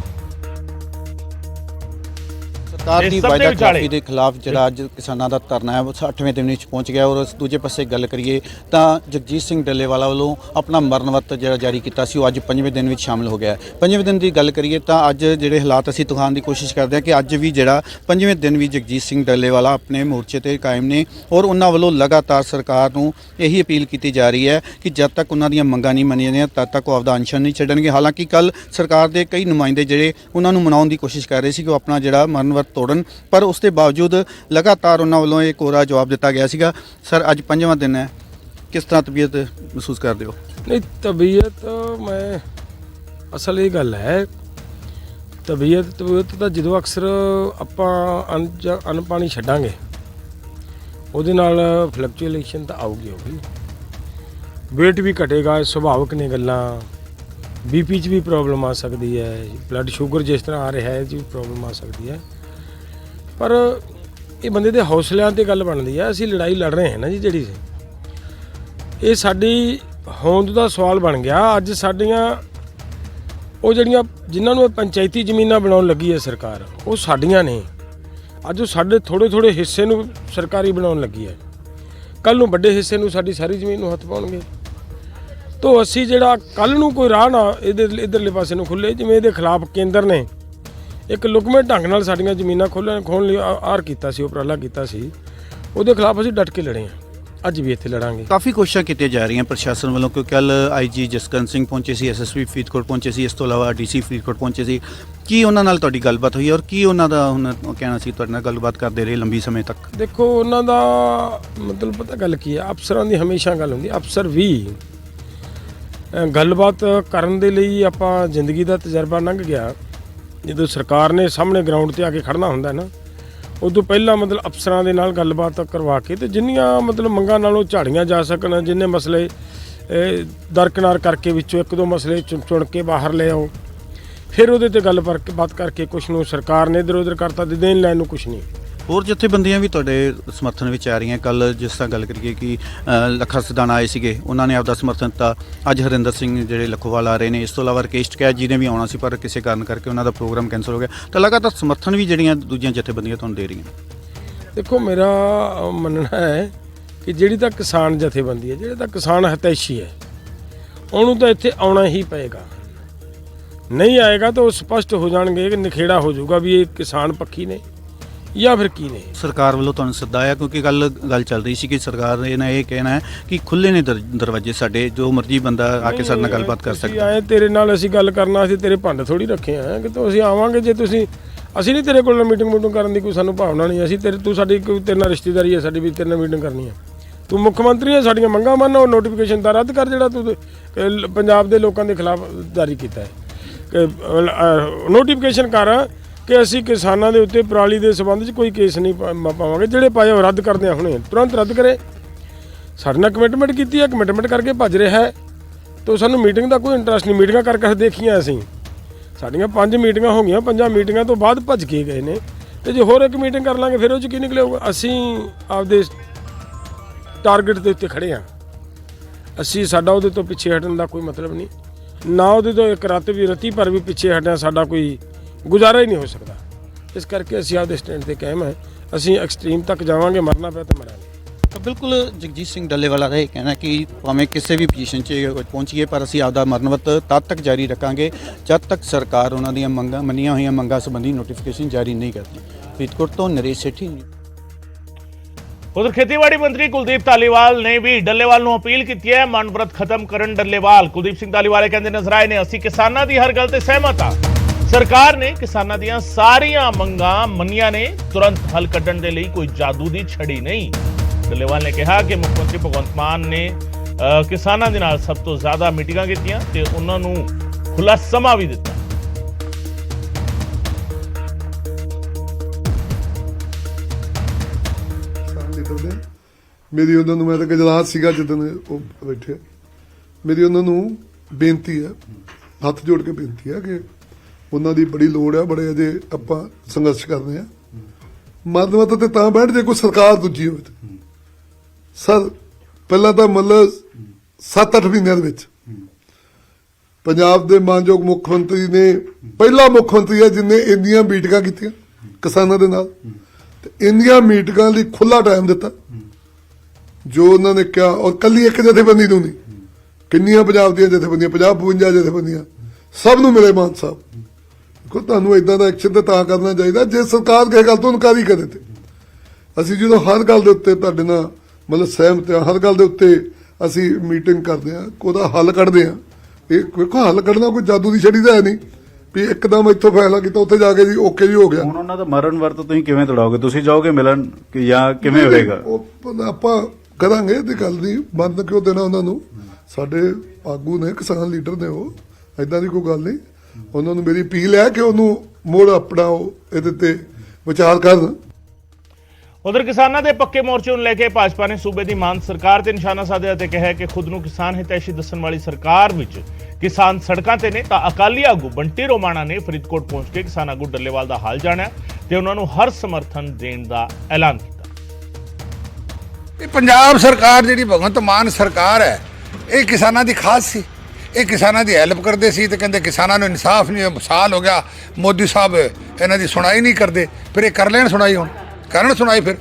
ਸਰਕਾਰ ਦੀ ਵਾਅਦਾ ਖਿਲਾਫੀ ਦੇ ਖਿਲਾਫ ਜਿਹੜਾ ਅੱਜ ਕਿਸਾਨਾਂ ਦਾ ਧਰਨਾ ਹੈ ਉਹ 8ਵੇਂ ਦਿਨ ਵਿੱਚ ਪਹੁੰਚ ਗਿਆ। ਔਰ ਦੂਜੇ ਪਾਸੇ ਗੱਲ ਕਰੀਏ ਤਾਂ ਜਗਜੀਤ ਸਿੰਘ ਡੱਲੇਵਾਲਾ ਵੱਲੋਂ ਆਪਣਾ ਮਰਨ ਵਰਤ ਜਿਹੜਾ ਜਾਰੀ ਕੀਤਾ ਸੀ ਉਹ ਅੱਜ 5ਵੇਂ ਦਿਨ ਵਿੱਚ ਸ਼ਾਮਿਲ ਹੋ ਗਿਆ। 5ਵੇਂ ਦਿਨ ਦੀ ਗੱਲ ਕਰੀਏ ਤਾਂ ਅੱਜ ਜਿਹੜੇ ਹਾਲਾਤ ਅਸੀਂ ਦਿਖਾਉਣ ਦੀ ਕੋਸ਼ਿਸ਼ ਕਰਦੇ ਹਾਂ ਕਿ ਅੱਜ ਵੀ ਜਿਹੜਾ 5ਵੇਂ ਦਿਨ ਵੀ ਜਗਜੀਤ ਸਿੰਘ ਡੱਲੇਵਾਲਾ ਆਪਣੇ ਮੋਰਚੇ ਤੇ ਕਾਇਮ ਨੇ ਔਰ ਉਹਨਾਂ ਵੱਲੋਂ ਲਗਾਤਾਰ ਸਰਕਾਰ ਨੂੰ ਇਹੀ ਅਪੀਲ ਕੀਤੀ ਜਾ ਰਹੀ ਹੈ ਕਿ ਜਦ ਤੱਕ ਉਹਨਾਂ ਦੀਆਂ ਮੰਗਾਂ ਨਹੀਂ ਮੰਨੀਆਂ ਜਾਂਦੀਆਂ ਤਦ ਤੱਕ ਉਹ ਆਪਦਾ ਅਨਸ਼ਨ ਨਹੀਂ ਛੱਡਣਗੇ। ਹਾਲਾਂਕਿ ਕੱਲ ਸਰਕਾਰ ਦੇ ਕਈ ਨੁਮਾਇੰਦੇ ਜਿਹੜੇ ਉਹਨਾਂ ਨੂੰ ਮਨਾਉਣ ਦੀ ਕੋਸ਼ਿਸ਼ ਕਰ ਰਹੇ ਸੀ ਕਿ ਉਹ ਆਪਣਾ ਜਿਹੜਾ ਮਰਨ ਵਰਤ ਤੋੜਨ, ਪਰ ਉਸ ਦੇ ਬਾਵਜੂਦ ਲਗਾਤਾਰ ਉਹਨਾਂ ਵੱਲੋਂ ਇਹ ਕੋਰਾ ਜਵਾਬ ਦਿੱਤਾ ਗਿਆ ਸੀਗਾ। ਸਰ ਅੱਜ 5ਵਾਂ ਦਿਨ ਹੈ, ਕਿਸ ਤਰ੍ਹਾਂ ਤਬੀਅਤ ਮਹਿਸੂਸ ਕਰਦੇ ਹੋ? ਨਹੀਂ ਤਬੀਅਤ ਮੈਂ ਅਸਲ ਇਹ ਗੱਲ ਹੈ, ਤਬੀਅਤ ਤਾਂ ਜਦੋਂ ਅਕਸਰ ਆਪਾਂ ਅੰਨ ਪਾਣੀ ਛੱਡਾਂਗੇ ਉਹਦੇ ਨਾਲ ਫਲਕਚੁਏਸ਼ਨ ਤਾਂ ਆਊਗੀ ਹੋਗੀ, ਵੇਟ ਵੀ ਘਟੇਗਾ, ਸੁਭਾਵਿਕ ਨੇ ਗੱਲਾਂ। BP 'ਚ ਵੀ ਪ੍ਰੋਬਲਮ ਆ ਸਕਦੀ ਹੈ, ਬਲੱਡ ਸ਼ੂਗਰ ਜਿਸ ਤਰ੍ਹਾਂ ਆ ਰਿਹਾ ਹੈ ਜੀ ਪ੍ਰੋਬਲਮ ਆ ਸਕਦੀ ਹੈ। ਪਰ ਇਹ ਬੰਦੇ ਦੇ ਹੌਸਲਿਆਂ ਤੇ ਗੱਲ ਬਣਦੀ ਆ। ਅਸੀਂ ਲੜਾਈ ਲੜ ਰਹੇ ਹਾਂ ਨਾ ਜੀ, ਜਿਹੜੀ ਇਹ ਸਾਡੀ ਹੋਂਦ ਦਾ ਸਵਾਲ ਬਣ ਗਿਆ। ਅੱਜ ਸਾਡੀਆਂ ਉਹ ਜਿਹੜੀਆਂ ਜਿਨ੍ਹਾਂ ਨੂੰ ਇਹ ਪੰਚਾਇਤੀ ਜ਼ਮੀਨਾਂ ਬਣਾਉਣ ਲੱਗੀ ਹੈ ਸਰਕਾਰ, ਉਹ ਸਾਡੀਆਂ ਨੇ। ਅੱਜ ਉਹ ਸਾਡੇ ਥੋੜ੍ਹੇ ਹਿੱਸੇ ਨੂੰ ਸਰਕਾਰੀ ਬਣਾਉਣ ਲੱਗੀ ਹੈ। ਕੱਲ੍ਹ ਨੂੰ ਵੱਡੇ ਹਿੱਸੇ ਨੂੰ ਸਾਡੀ ਸਾਰੀ ਜ਼ਮੀਨ ਨੂੰ ਹੱਥ ਪਾਉਣਗੇ। ਤੋ ਅਸੀਂ ਜਿਹੜਾ ਕੱਲ੍ਹ ਨੂੰ ਕੋਈ ਰਾਹ ਨਾ ਇੱਧਰਲੇ ਪਾਸੇ ਨੂੰ ਖੁੱਲ੍ਹੇ, ਜਿਵੇਂ ਇਹਦੇ ਖਿਲਾਫ ਕੇਂਦਰ ਨੇ ਇੱਕ ਲੁਕਵੇਂ ਢੰਗ ਨਾਲ ਸਾਡੀਆਂ ਜ਼ਮੀਨਾਂ ਖੋਹਣ ਲਈ ਆਰ ਕੀਤਾ ਸੀ, ਉਪਰਾਲਾ ਕੀਤਾ ਸੀ, ਉਹਦੇ ਖਿਲਾਫ ਅਸੀਂ ਡਟ ਕੇ ਲੜੇ ਹਾਂ। ਅੱਜ ਵੀ ਇੱਥੇ ਲੜਾਂਗੇ। ਕਾਫੀ ਕੋਸ਼ਿਸ਼ਾਂ ਕੀਤੀਆਂ ਜਾ ਰਹੀਆਂ ਪ੍ਰਸ਼ਾਸਨ ਵੱਲੋਂ, ਕਿਉਂਕਿ ਕੱਲ ਆਈਜੀ ਜਸਕਰਨ ਸਿੰਘ ਪਹੁੰਚੇ ਸੀ, ਐਸਐਸਪੀ ਫਰੀਦਕੋਟ ਪਹੁੰਚੇ ਸੀ, ਇਸ ਤੋਂ ਇਲਾਵਾ ਡੀਸੀ ਫਰੀਦਕੋਟ ਪਹੁੰਚੇ ਸੀ। ਕੀ ਉਹਨਾਂ ਨਾਲ ਤੁਹਾਡੀ ਗੱਲਬਾਤ ਹੋਈ ਔਰ ਕੀ ਉਹਨਾਂ ਦਾ ਹੁਣ ਕਹਿਣਾ ਸੀ ਤੁਹਾਡੇ ਨਾਲ ਗੱਲਬਾਤ ਕਰਦੇ ਰਹੇ ਲੰਬੀ ਸਮੇਂ ਤੱਕ? ਦੇਖੋ ਉਹਨਾਂ ਦਾ ਮਤਲਬ ਪਤਾ ਗੱਲ ਕੀ ਹੈ, ਅਫਸਰਾਂ ਦੀ ਹਮੇਸ਼ਾ ਗੱਲ ਹੁੰਦੀ। ਅਫਸਰ ਵੀ ਗੱਲਬਾਤ ਕਰਨ ਦੇ ਲਈ ਆਪਾਂ ਜ਼ਿੰਦਗੀ ਦਾ ਤਜਰਬਾ ਲੰਘ ਗਿਆ। ਜਦੋਂ ਸਰਕਾਰ ਨੇ ਸਾਹਮਣੇ ਗਰਾਊਂਡ ਤੇ ਆ ਕੇ ਖੜਨਾ ਹੁੰਦਾ ਨਾ, ਉਦੋਂ ਪਹਿਲਾਂ ਮਤਲਬ ਅਫਸਰਾਂ ਦੇ ਨਾਲ ਗੱਲਬਾਤ ਕਰਵਾ ਕੇ ਤੇ ਜਿੰਨੀਆਂ ਮਤਲਬ ਮੰਗਾਂ ਨਾਲੋਂ ਝਾੜੀਆਂ ਜਾ ਸਕਣ, ਜਿੰਨੇ ਮਸਲੇ ਦਰਕਿਨਾਰ ਕਰਕੇ ਵਿੱਚੋਂ ਇੱਕ ਦੋ ਮਸਲੇ ਚੁਣ ਕੇ ਬਾਹਰ ਲੈ ਆਓ, ਫਿਰ ਉਹਦੇ ਤੇ ਗੱਲਬਾਤ ਕਰਕੇ ਕੁਛ ਨੂੰ ਸਰਕਾਰ ਨੇ ਇੱਧਰ ਉੱਧਰ ਕਰਤਾ, ਤੇ ਦੇਣ ਲੈਣ ਨੂੰ ਕੁਛ ਨਹੀਂ। ਹੋਰ ਜਥੇਬੰਦੀਆਂ ਵੀ ਤੁਹਾਡੇ ਸਮਰਥਨ ਵਿੱਚ ਆ ਰਹੀਆਂ। ਕੱਲ ਜਿਸ ਤਰ੍ਹਾਂ ਗੱਲ ਕਰੀਏ ਕਿ ਲੱਖਾ ਸਿਧਾਣਾ ਆਏ ਸੀਗੇ, ਉਹਨਾਂ ਨੇ ਆਪਦਾ ਸਮਰਥਨ ਦਿੱਤਾ। ਅੱਜ ਹਰਿੰਦਰ ਸਿੰਘ ਜਿਹੜੇ ਲੱਖੋਵਾਲ ਆ ਰਹੇ ਨੇ, ਇਸ ਤੋਂ ਇਲਾਵਾ ਰਕੇਸ਼ ਟਕੈਤ ਜੀ ਨੇ ਵੀ ਆਉਣਾ ਸੀ, ਪਰ ਕਿਸੇ ਕਾਰਨ ਕਰਕੇ ਉਹਨਾਂ ਦਾ ਪ੍ਰੋਗਰਾਮ ਕੈਂਸਲ ਹੋ ਗਿਆ। ਤਾਂ ਲਗਾਤਾਰ ਸਮਰਥਨ ਵੀ ਜਿਹੜੀਆਂ ਦੂਜੀਆਂ ਜਥੇਬੰਦੀਆਂ ਤੁਹਾਨੂੰ ਦੇ ਰਹੀਆਂ। ਦੇਖੋ ਮੇਰਾ ਮੰਨਣਾ ਹੈ ਕਿ ਜਿਹੜੀ ਤਾਂ ਕਿਸਾਨ ਜਥੇਬੰਦੀ ਹੈ, ਜਿਹੜੇ ਤਾਂ ਕਿਸਾਨ ਹਿਤੈਸ਼ੀ ਹੈ, ਉਹਨੂੰ ਤਾਂ ਇੱਥੇ ਆਉਣਾ ਹੀ ਪਏਗਾ। ਨਹੀਂ ਆਏਗਾ ਤਾਂ ਉਹ ਸਪਸ਼ਟ ਹੋ ਜਾਣਗੇ ਕਿ ਨਿਖੇੜਾ ਹੋ ਜਾਊਗਾ ਵੀ ਇਹ ਕਿਸਾਨ ਪੱਖੀ ਨੇ ਜਾਂ ਫਿਰ ਕੀ ਨੇ। ਸਰਕਾਰ ਵੱਲੋਂ ਤੁਹਾਨੂੰ ਸੱਦਾ ਆਇਆ, ਕਿਉਂਕਿ ਗੱਲ ਚੱਲ ਰਹੀ ਸੀ ਕਿ ਸਰਕਾਰ ਨੇ ਇਹ ਕਹਿਣਾ ਹੈ ਕਿ ਖੁੱਲੇ ਨੇ ਦਰਵਾਜ਼ੇ ਸਾਡੇ, ਜੋ ਮਰਜ਼ੀ ਬੰਦਾ ਆ ਕੇ ਸਾਡੇ ਨਾਲ ਗੱਲਬਾਤ ਕਰ ਸਕਦਾ। ਆਏ ਤੇਰੇ ਨਾਲ ਅਸੀਂ ਗੱਲ ਕਰਨਾ, ਅਸੀਂ ਤੇਰੇ ਭੰਡ ਥੋੜੀ ਰੱਖੇ ਆ ਕਿ ਅਸੀਂ ਆਵਾਂਗੇ ਜੇ ਅਸੀਂ ਨਹੀਂ ਤੇਰੇ ਕੋਲ ਮੀਟਿੰਗ ਕਰਨ ਦੀ ਕੋਈ ਸਾਨੂੰ ਭਾਵਨਾ ਨਹੀਂ। ਅਸੀਂ ਤੂੰ ਸਾਡੀ ਕੋਈ ਤੇਰੇ ਨਾਲ ਰਿਸ਼ਤੇਦਾਰੀ ਹੈ, ਸਾਡੀ ਵੀ ਤੇਰੇ ਨਾਲ ਮੀਟਿੰਗ ਕਰਨੀ ਹੈ। ਤੂੰ ਮੁੱਖ ਮੰਤਰੀ ਹੈ, ਸਾਡੀਆਂ ਮੰਗਾਂ ਮੰਨ, ਉਹ ਨੋਟੀਫਿਕੇਸ਼ਨ ਦਾ ਰੱਦ ਕਰ ਜਿਹੜਾ ਤੂੰ ਪੰਜਾਬ ਦੇ ਲੋਕਾਂ ਦੇ ਖਿਲਾਫ ਜਾਰੀ ਕੀਤਾ ਹੈ। ਕਿ ਨੋਟੀਫਿਕੇਸ਼ਨ ਕਰ ਕਿ ਅਸੀਂ ਕਿਸਾਨਾਂ ਦੇ ਉੱਤੇ ਪਰਾਲੀ ਦੇ ਸੰਬੰਧ 'ਚ ਕੋਈ ਕੇਸ ਨਹੀਂ ਪਾਵਾਂਗੇ, ਜਿਹੜੇ ਪਾਏ ਉਹ ਰੱਦ ਕਰਦੇ ਆ, ਹੁਣੇ ਤੁਰੰਤ ਰੱਦ ਕਰੇ। ਸਾਡੇ ਨਾਲ ਕਮਿਟਮੈਂਟ ਕੀਤੀ ਹੈ, ਕਮਿਟਮੈਂਟ ਕਰਕੇ ਭੱਜ ਰਿਹਾ ਹੈ, ਤਾਂ ਸਾਨੂੰ ਮੀਟਿੰਗ ਦਾ ਕੋਈ ਇੰਟਰਸਟ ਨਹੀਂ। ਮੀਟਿੰਗਾਂ ਕਰਕੇ ਦੇਖੀਆਂ ਅਸੀਂ, ਸਾਡੀਆਂ 5 ਮੀਟਿੰਗਾਂ ਹੋ ਗਈਆਂ, 5 ਮੀਟਿੰਗਾਂ ਤੋਂ ਬਾਅਦ ਭੱਜ ਕੇ ਗਏ ਨੇ, ਤੇ ਜੇ ਹੋਰ ਇੱਕ ਮੀਟਿੰਗ ਕਰ ਲਾਂਗੇ ਫਿਰ ਉਹ 'ਚ ਕੀ ਨਿਕਲੇਗਾ। ਅਸੀਂ ਆਪਦੇ ਟਾਰਗੇਟ ਦੇ ਉੱਤੇ ਖੜੇ ਹਾਂ। ਸਾਡਾ ਉਹਦੇ ਤੋਂ ਪਿੱਛੇ ਹਟਣ ਦਾ ਕੋਈ ਮਤਲਬ ਨਹੀਂ, ਨਾ ਉਹਦੇ ਤੋਂ ਇੱਕ ਰਤੀ ਭਰ ਵੀ ਪਿੱਛੇ ਹਟਿਆ ਸਾਡਾ ਕੋਈ ਗੁਜ਼ਾਰਾ ਹੀ ਨਹੀਂ ਹੋ ਸਕਦਾ। ਇਸ ਕਰਕੇ ਅਸੀਂ ਆਪਦੇ ਸਟੈਂਡ ਤੇ ਕਾਇਮ ਹੈ। ਅਸੀਂ ਐਕਸਟ੍ਰੀਮ ਤੱਕ ਜਾਵਾਂਗੇ, ਮਰਨਾ ਪਿਆ ਤਾਂ ਮਰਾਂਗੇ। ਤਾਂ ਬਿਲਕੁਲ ਜਗਜੀਤ ਸਿੰਘ ਡੱਲੇਵਾਲਾ ਦਾ ਇਹ ਕਹਿਣਾ ਕਿ ਭਾਵੇਂ ਕਿਸੇ ਵੀ ਪੋਜੀਸ਼ਨ 'ਚ ਪਹੁੰਚੀਏ, ਪਰ ਅਸੀਂ ਆਪਦਾ ਮਰਨਵਤ ਤਦ ਤੱਕ ਜਾਰੀ ਰੱਖਾਂਗੇ ਜਦ ਤੱਕ ਸਰਕਾਰ ਉਹਨਾਂ ਦੀਆਂ ਮੰਨੀਆਂ ਹੋਈਆਂ ਮੰਗਾਂ ਸੰਬੰਧੀ ਨੋਟੀਫਿਕੇਸ਼ਨ ਜਾਰੀ ਨਹੀਂ ਕਰਦੀ। ਫਰੀਦਕੋਟ ਤੋਂ ਨਰੇਸ਼ ਸੇਠੀ। ਉਧਰ ਖੇਤੀਬਾੜੀ ਮੰਤਰੀ ਕੁਲਦੀਪ ਧਾਲੀਵਾਲ ਨੇ ਵੀ ਡੱਲੇਵਾਲ ਨੂੰ ਅਪੀਲ ਕੀਤੀ ਹੈ, ਮਨਵਰਤ ਖਤਮ ਕਰਨ ਡੱਲੇਵਾਲ। ਕੁਲਦੀਪ ਸਿੰਘ ਧਾਲੀਵਾਲ ਕਹਿੰਦੇ ਨਜ਼ਰ ਆਏ ਨੇ, ਅਸੀਂ ਕਿਸਾਨਾਂ ਦੀ ਹਰ ਗੱਲ ਤੇ ਸਹਿਮਤ ਹਾਂ। ਸਰਕਾਰ ਨੇ ਕਿਸਾਨਾਂ ਦੀਆਂ ਸਾਰੀਆਂ ਮੰਗਾਂ ਮੰਨੀਆਂ ਨੇ, ਤੁਰੰਤ ਹੱਲ ਕੱਢਣ ਦੇ ਲਈ ਕੋਈ ਜਾਦੂ ਦੀ ਛੜੀ ਨਹੀਂ। ਡੱਲੇਵਾਲ ਨੇ ਕਿਹਾ ਕਿ ਮੁੱਖ ਮੰਤਰੀ ਭਗਵੰਤ ਮਾਨ ਨੇ ਕਿਸਾਨਾਂ ਦੇ ਨਾਲ ਸਭ ਤੋਂ ਜ਼ਿਆਦਾ ਮੀਟਿੰਗਾਂ ਕੀਤੀਆਂ ਤੇ ਉਹਨਾਂ ਨੂੰ ਖੁੱਲਾ ਸਮਾਂ ਵੀ ਦਿੱਤਾ। ਮੇਰੀ ਉਹਨਾਂ ਨੂੰ, ਮੈਂ ਤਾਂ ਗੁਜਰਾਤ ਸੀਗਾ ਜਦੋਂ ਉਹ ਬੈਠੇ, ਮੇਰੀ ਉਹਨਾਂ ਨੂੰ ਬੇਨਤੀ ਹੈ, ਹੱਥ ਜੋੜ ਕੇ ਬੇਨਤੀ ਹੈ ਕਿ ਉਹਨਾਂ ਦੀ ਬੜੀ ਲੋੜ ਹੈ, ਬੜੇ ਅਜੇ ਆਪਾਂ ਸੰਘਰਸ਼ ਕਰਦੇ ਹਾਂ। ਮਰਨਵਤ ਤੇ ਤਾਂ ਬੈਠ ਜੇ ਕੋਈ ਸਰਕਾਰ ਦੂਜੀ ਹੋਵੇ। ਸਰ ਪਹਿਲਾਂ ਤਾਂ ਮਤਲਬ 7-8 ਮਹੀਨਿਆਂ ਦੇ ਵਿੱਚ ਪੰਜਾਬ ਦੇ ਮਾਨਯੋਗ ਮੁੱਖ ਮੰਤਰੀ ਨੇ, ਪਹਿਲਾ ਮੁੱਖ ਮੰਤਰੀ ਹੈ ਜਿਹਨੇ ਇੰਨੀਆਂ ਮੀਟਿੰਗਾਂ ਕੀਤੀਆਂ ਕਿਸਾਨਾਂ ਦੇ ਨਾਲ, ਤੇ ਇੰਨੀਆਂ ਮੀਟਿੰਗਾਂ ਲਈ ਖੁੱਲਾ ਟਾਈਮ ਦਿੱਤਾ ਜੋ ਉਹਨਾਂ ਨੇ ਕਿਹਾ। ਔਰ ਕੱਲੀ ਇੱਕ ਜਥੇਬੰਦੀ ਨੂੰ ਨਹੀਂ, ਕਿੰਨੀਆਂ ਪੰਜਾਬ ਦੀਆਂ ਜਥੇਬੰਦੀਆਂ, 50-52 ਜਥੇਬੰਦੀਆਂ, ਸਭ ਨੂੰ ਮਿਲੇ ਮਾਨ ਸਾਹਿਬ। ਦੇਖੋ ਤੁਹਾਨੂੰ ਇਦਾਂ ਦਾ ਐਕਸ਼ਨ ਤੇ ਤਾਂ ਕਰਨਾ ਚਾਹੀਦਾ ਜੇ ਸਰਕਾਰ ਕਿਸੇ ਗੱਲ ਤੋਂ ਇਨਕਾਰੀ ਕਰੇ। ਤੇ ਅਸੀਂ ਜਦੋਂ ਹਰ ਗੱਲ ਦੇ ਉੱਤੇ ਤੁਹਾਡੇ ਨਾਲ ਮਤਲਬ ਸਹਿਮਤ ਹਾਂ, ਹਰ ਗੱਲ ਦੇ ਉੱਤੇ ਅਸੀਂ ਮੀਟਿੰਗ ਕਰਦੇ ਹਾਂ, ਉਹਦਾ ਹੱਲ ਕੱਢਦੇ ਹਾਂ। ਇਹ ਵੇਖੋ ਹੱਲ ਕੱਢਣਾ ਕੋਈ ਜਾਦੂ ਦੀ ਛੜੀ ਤਾਂ ਹੈ ਨਹੀਂ ਵੀ ਇੱਕਦਮ ਇੱਥੋਂ ਫੈਸਲਾ ਕੀਤਾ ਉੱਥੇ ਜਾ ਕੇ ਜੀ ਓਕੇ ਜੀ ਹੋ ਗਿਆ। ਹੁਣ ਉਹਨਾਂ ਦਾ ਮਰਨ ਵਰਤ ਤੁਸੀਂ ਕਿਵੇਂ ਤੜਾਓਗੇ? ਤੁਸੀਂ ਜਾਓਗੇ ਮਿਲਣ ਕਿ ਜਾਂ ਕਿਵੇਂ ਹੋਵੇਗਾ? ਆਪਾਂ ਕਰਾਂਗੇ ਇਹਦੀ ਗੱਲ ਦੀ, ਬੰਦ ਕਿਉਂ ਦੇਣਾ ਉਹਨਾਂ ਨੂੰ? ਸਾਡੇ ਆਗੂ ਨੇ, ਕਿਸਾਨ ਲੀਡਰ ਨੇ, ਉਹ ਏਦਾਂ ਦੀ ਕੋਈ ਗੱਲ ਨਹੀਂ। ਉਹਨਾਂ ਨੂੰ ਮੇਰੀ ਅਪੀਲ ਹੈ ਕਿ ਉਹਨੂੰ ਮੋੜ ਆਪਣਾ ਇਹਦੇ ਤੇ ਵਿਚਾਰ ਕਰਨ। ਉਧਰ ਕਿਸਾਨਾਂ ਦੇ ਪੱਕੇ ਮੋਰਚੇ ਨੂੰ ਲੈ ਕੇ ਭਾਜਪਾ ਨੇ ਸੂਬੇ ਦੀ ਮਾਨ ਸਰਕਾਰ ਤੇ ਨਿਸ਼ਾਨਾ ਸਾਧਿਆ ਤੇ ਕਿਹਾ ਕਿ ਖੁਦ ਨੂੰ ਕਿਸਾਨ ਹਿਤੈਸ਼ੀ ਦੱਸਣ ਵਾਲੀ ਸਰਕਾਰ ਵਿੱਚ ਕਿਸਾਨ ਸੜਕਾਂ ਤੇ ਨੇ। ਤਾਂ ਅਕਾਲੀ ਆਗੂ ਬੰਟੀ ਰੋਮਾਣਾ ਨੇ ਫਰੀਦਕੋਟ ਪਹੁੰਚ ਕੇ ਕਿਸਾਨ ਆਗੂ ਡੱਲੇਵਾਲ ਦਾ ਹਾਲ ਜਾਣਿਆ ਤੇ ਉਹਨਾਂ ਨੂੰ ਹਰ ਸਮਰਥਨ ਦੇਣ ਦਾ ਐਲਾਨ ਕੀਤਾ। ਇਹ ਪੰਜਾਬ ਸਰਕਾਰ ਜਿਹੜੀ ਭਗਵੰਤ ਮਾਨ ਸਰਕਾਰ ਹੈ, ਇਹ ਕਿਸਾਨਾਂ ਦੀ ਖਾਸ ਸੀ। ਇਹ ਕਿਸਾਨਾਂ ਦੀ ਹੈਲਪ ਕਰਦੇ ਸੀ ਤੇ ਕਹਿੰਦੇ ਕਿਸਾਨਾਂ ਨੂੰ ਇਨਸਾਫ ਨਹੀਂ, ਸਾਲ ਹੋ ਗਿਆ ਮੋਦੀ ਸਾਹਿਬ ਇਹਨਾਂ ਦੀ ਸੁਣਾਈ ਨਹੀਂ ਕਰਦੇ। ਫਿਰ ਇਹ ਕਰ ਲੈਣ ਸੁਣਾਈ, ਹੁਣ ਕਰਨ ਸੁਣਾਈ। ਫਿਰ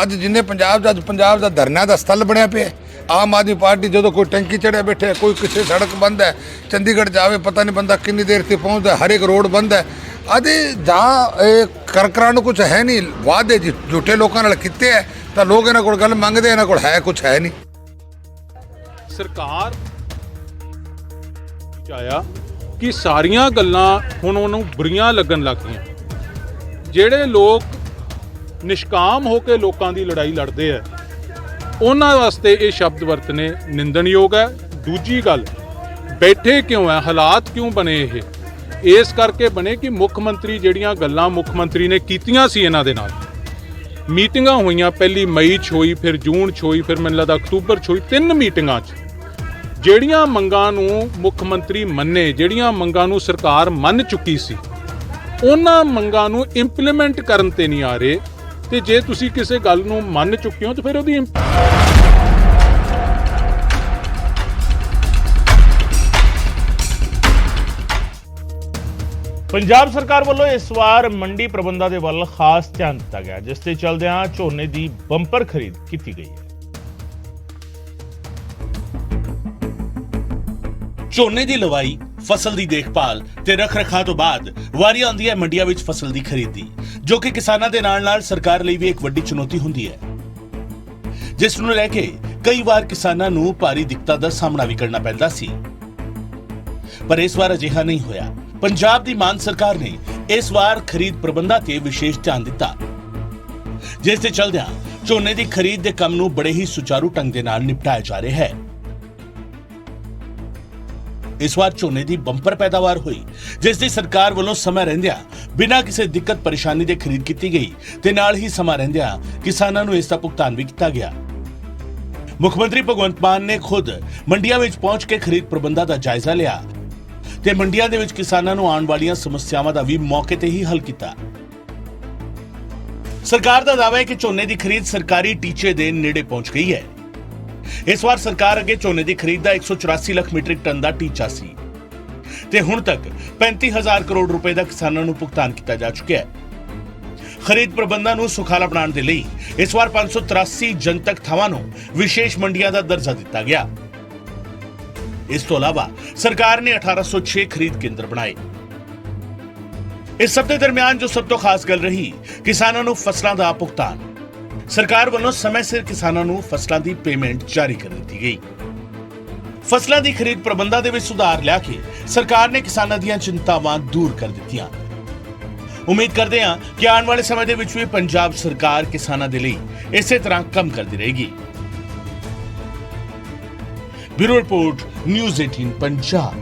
ਅੱਜ ਜਿੰਨੇ ਪੰਜਾਬ ਦਾ ਧਰਨਾ ਦਾ ਸਥਲ ਬਣਿਆ ਪਿਆ। ਆਮ ਆਦਮੀ ਪਾਰਟੀ ਜਦੋਂ ਕੋਈ ਟੈਂਕੀ ਚੜਿਆ ਬੈਠੇ, ਕੋਈ ਕਿਸੇ ਸੜਕ ਬੰਦ ਹੈ, ਚੰਡੀਗੜ੍ਹ ਜਾਵੇ ਪਤਾ ਨਹੀਂ ਬੰਦਾ ਕਿੰਨੀ ਦੇਰ ਤੇ ਪਹੁੰਚਦਾ, ਹਰ ਇੱਕ ਰੋਡ ਬੰਦ ਹੈ। ਅੱਜ ਜਾਂ ਇਹ ਕਰਕਰਾਂ ਨੂੰ ਕੁਝ ਹੈ ਨਹੀਂ, ਵਾਅਦੇ ਝੂਠੇ ਲੋਕਾਂ ਨਾਲ ਕੀਤੇ ਹੈ ਤਾਂ ਲੋਕ ਇਹਨਾਂ ਕੋਲ ਗੱਲ ਮੰਗਦੇ, ਇਹਨਾਂ ਕੋਲ ਹੈ ਕੁਝ ਹੈ ਨਹੀਂ। ਸਰਕਾਰ ਚਾਹਿਆ ਕਿ ਸਾਰੀਆਂ ਗੱਲਾਂ ਹੁਣ ਉਹਨੂੰ ਬੁਰੀਆਂ ਲੱਗਣ ਲੱਗ ਗਈਆਂ। ਜਿਹੜੇ ਲੋਕ ਨਿਸ਼ਕਾਮ ਹੋ ਕੇ ਲੋਕਾਂ ਦੀ ਲੜਾਈ ਲੜਦੇ ਆ, ਉਹਨਾਂ ਵਾਸਤੇ ਇਹ ਸ਼ਬਦ ਵਰਤਨੇ ਨਿੰਦਣਯੋਗ ਹੈ। ਦੂਜੀ ਗੱਲ, ਬੈਠੇ ਕਿਉਂ ਹੈ, ਹਾਲਾਤ ਕਿਉਂ ਬਣੇ ਇਹ? ਇਸ ਕਰਕੇ ਬਣੇ ਕਿ ਮੁੱਖ ਮੰਤਰੀ ਜਿਹੜੀਆਂ ਗੱਲਾਂ ਮੁੱਖ ਮੰਤਰੀ ਨੇ ਕੀਤੀਆਂ ਸੀ, ਇਹਨਾਂ ਦੇ ਨਾਲ ਮੀਟਿੰਗਾਂ ਹੋਈਆਂ, ਪਹਿਲੀ ਮਈ 'ਚ ਹੋਈ, ਫਿਰ ਜੂਨ 'ਚ ਹੋਈ, ਫਿਰ ਮੈਨੂੰ ਲੱਗਦਾ ਅਕਤੂਬਰ 'ਚ ਹੋਈ। 3 ਮੀਟਿੰਗਾਂ 'ਚ ਜਿਹੜੀਆਂ ਮੰਗਾਂ ਨੂੰ ਮੁੱਖ ਮੰਤਰੀ ਮੰਨੇ, ਜਿਹੜੀਆਂ ਮੰਗਾਂ ਨੂੰ ਸਰਕਾਰ ਮੰਨ ਚੁੱਕੀ ਸੀ, ਉਹਨਾਂ ਮੰਗਾਂ ਨੂੰ ਇੰਪਲੀਮੈਂਟ ਕਰਨ ਤੇ ਨਹੀਂ ਆ ਰਹੇ। ਤੇ ਜੇ ਤੁਸੀਂ ਕਿਸੇ ਗੱਲ ਨੂੰ ਮੰਨ ਚੁੱਕੇ ਹੋ ਤਾਂ ਫਿਰ ਉਹਦੀ ਪੰਜਾਬ ਸਰਕਾਰ ਵੱਲੋਂ ਇਸ ਵਾਰ ਮੰਡੀ ਪ੍ਰਬੰਧਾਂ ਦੇ ਵੱਲ ਖਾਸ ਧਿਆਨ ਦਿੱਤਾ ਗਿਆ, ਜਿਸ ਦੇ ਚਲਦਿਆਂ ਝੋਨੇ ਦੀ ਬੰਪਰ ਖਰੀਦ ਕੀਤੀ ਗਈ ਹੈ। ਝੋਨੇ ਦੀ ਲਵਾਈ, ਫਸਲ ਦੀ ਦੇਖਭਾਲ ਤੇ ਰੱਖ-ਰਖਾਅ ਤੋਂ ਬਾਅਦ ਵਾਰੀ ਆਉਂਦੀ ਹੈ ਮੰਡੀਆਂ ਵਿੱਚ ਫਸਲ ਦੀ ਖਰੀਦੀ, ਜੋ ਕਿ ਕਿਸਾਨਾਂ ਦੇ ਨਾਲ-ਨਾਲ ਸਰਕਾਰ ਲਈ ਵੀ ਇੱਕ ਵੱਡੀ ਚੁਣੌਤੀ ਹੁੰਦੀ ਹੈ, ਜਿਸ ਨੂੰ ਲੈ ਕੇ ਕਈ ਵਾਰ ਕਿਸਾਨਾਂ ਨੂੰ ਭਾਰੀ ਦਿੱਕਤਾਂ ਦਾ ਸਾਹਮਣਾ ਵੀ ਕਰਨਾ ਪੈਂਦਾ ਸੀ। ਪਰ ਇਸ ਵਾਰ ਅਜਿਹਾ ਨਹੀਂ ਹੋਇਆ। ਪੰਜਾਬ ਦੀ ਮਾਨ ਸਰਕਾਰ ਨੇ ਇਸ ਵਾਰ ਖਰੀਦ ਪ੍ਰਬੰਧਾਂ ਤੇ ਵਿਸ਼ੇਸ਼ ਧਿਆਨ ਦਿੱਤਾ, ਜਿਸ ਦੇ ਚਲਦਿਆਂ ਝੋਨੇ ਦੀ ਖਰੀਦ ਦੇ ਕੰਮ ਨੂੰ ਬੜੇ ਹੀ ਸੁਚਾਰੂ ਢੰਗ ਦੇ ਨਾਲ ਨਿਪਟਾਇਆ ਜਾ ਰਿਹਾ ਹੈ। ਇਸ ਵਾਰ ਝੋਨੇ ਦੀ ਬੰਪਰ ਪੈਦਾਵਾਰ ਹੋਈ, ਜਿਸ ਦੀ ਸਰਕਾਰ ਵੱਲੋਂ ਸਮਾਂ ਰਹਿੰਦਿਆਂ ਬਿਨਾਂ ਕਿਸੇ ਦਿੱਕਤ ਪਰੇਸ਼ਾਨੀ ਦੇ ਖਰੀਦ ਕੀਤੀ ਗਈ ਤੇ ਨਾਲ ਹੀ ਸਮਾਂ ਰਹਿੰਦਿਆਂ ਕਿਸਾਨਾਂ ਨੂੰ ਇਸ ਦਾ ਭੁਗਤਾਨ ਵੀ ਕੀਤਾ ਗਿਆ। ਮੁੱਖ ਮੰਤਰੀ ਭਗਵੰਤ ਮਾਨ ਨੇ ਖੁਦ ਮੰਡੀਆਂ ਵਿੱਚ ਪਹੁੰਚ ਕੇ ਖਰੀਦ ਪ੍ਰਬੰਧਾਂ ਦਾ ਜਾਇਜ਼ਾ ਲਿਆ ਤੇ ਮੰਡੀਆਂ ਦੇ ਵਿੱਚ ਕਿਸਾਨਾਂ ਨੂੰ ਆਉਣ ਵਾਲੀਆਂ ਸਮੱਸਿਆਵਾਂ ਦਾ ਵੀ ਮੌਕੇ ਤੇ ਹੀ ਹੱਲ ਕੀਤਾ। ਸਰਕਾਰ ਦਾ ਦਾਅਵਾ ਹੈ ਕਿ ਝੋਨੇ ਦੀ ਖਰੀਦ ਸਰਕਾਰੀ ਟੀਚੇ ਦੇ ਨੇੜੇ ਪਹੁੰਚ ਗਈ ਹੈ। ਇਸ ਵਾਰ ਸਰਕਾਰ ਅੱਗੇ ਝੋਨੇ ਦੀ ਖਰੀਦ ਦਾ 184 ਲੱਖ ਮੀਟ੍ਰਿਕ ਟਨ ਦਾ ਟੀਚਾ ਸੀ ਤੇ ਹੁਣ ਤੱਕ 35,000 ਕਰੋੜ ਰੁਪਏ ਦਾ ਕਿਸਾਨਾਂ ਨੂੰ ਭੁਗਤਾਨ ਕੀਤਾ ਜਾ ਚੁੱਕਿਆ ਹੈ। ਖਰੀਦ ਪ੍ਰਬੰਧਾਂ ਨੂੰ ਸੁਖਾਲਾ ਬਣਾਉਣ ਦੇ ਲਈ ਇਸ ਵਾਰ 583 ਜਨਤਕ ਥਾਵਾਂ ਨੂੰ ਵਿਸ਼ੇਸ਼ ਮੰਡੀਆਂ ਦਾ ਦਰਜਾ ਦਿੱਤਾ ਗਿਆ। ਇਸ ਤੋਂ ਇਲਾਵਾ ਸਰਕਾਰ ਨੇ 1806 ਖਰੀਦ ਕੇਂਦਰ ਬਣਾਏ। ਇਸ ਸਭ ਦੇ ਦਰਮਿਆਨ ਜੋ ਸਭ ਤੋਂ ਖਾਸ ਗੱਲ ਰਹੀ, ਕਿਸਾਨਾਂ ਨੂੰ ਫਸਲਾਂ ਦਾ ਭੁਗਤਾਨ। ਸਰਕਾਰ ਵੱਲੋਂ ਸਮੇਂ ਸਿਰ ਕਿਸਾਨਾਂ ਨੂੰ ਫਸਲਾਂ ਦੀ ਪੇਮੈਂਟ ਜਾਰੀ ਕਰ ਦਿੱਤੀ ਗਈ। ਫਸਲਾਂ ਦੀ ਖਰੀਦ ਪ੍ਰਬੰਧਾਂ ਦੇ ਵਿੱਚ ਸੁਧਾਰ ਲਿਆ ਕੇ ਸਰਕਾਰ ਨੇ ਕਿਸਾਨਾਂ ਦੀਆਂ ਚਿੰਤਾਵਾਂ ਦੂਰ ਕਰ ਦਿੱਤੀਆਂ। ਉਮੀਦ ਕਰਦੇ ਹਾਂ ਕਿ ਆਉਣ ਵਾਲੇ ਸਮੇਂ ਦੇ ਵਿੱਚ ਵੀ ਪੰਜਾਬ ਸਰਕਾਰ ਕਿਸਾਨਾਂ ਦੇ ਲਈ ਇਸੇ ਤਰ੍ਹਾਂ ਕੰਮ ਕਰਦੀ ਰਹੇਗੀ। Bureau report, news 18 Punjab.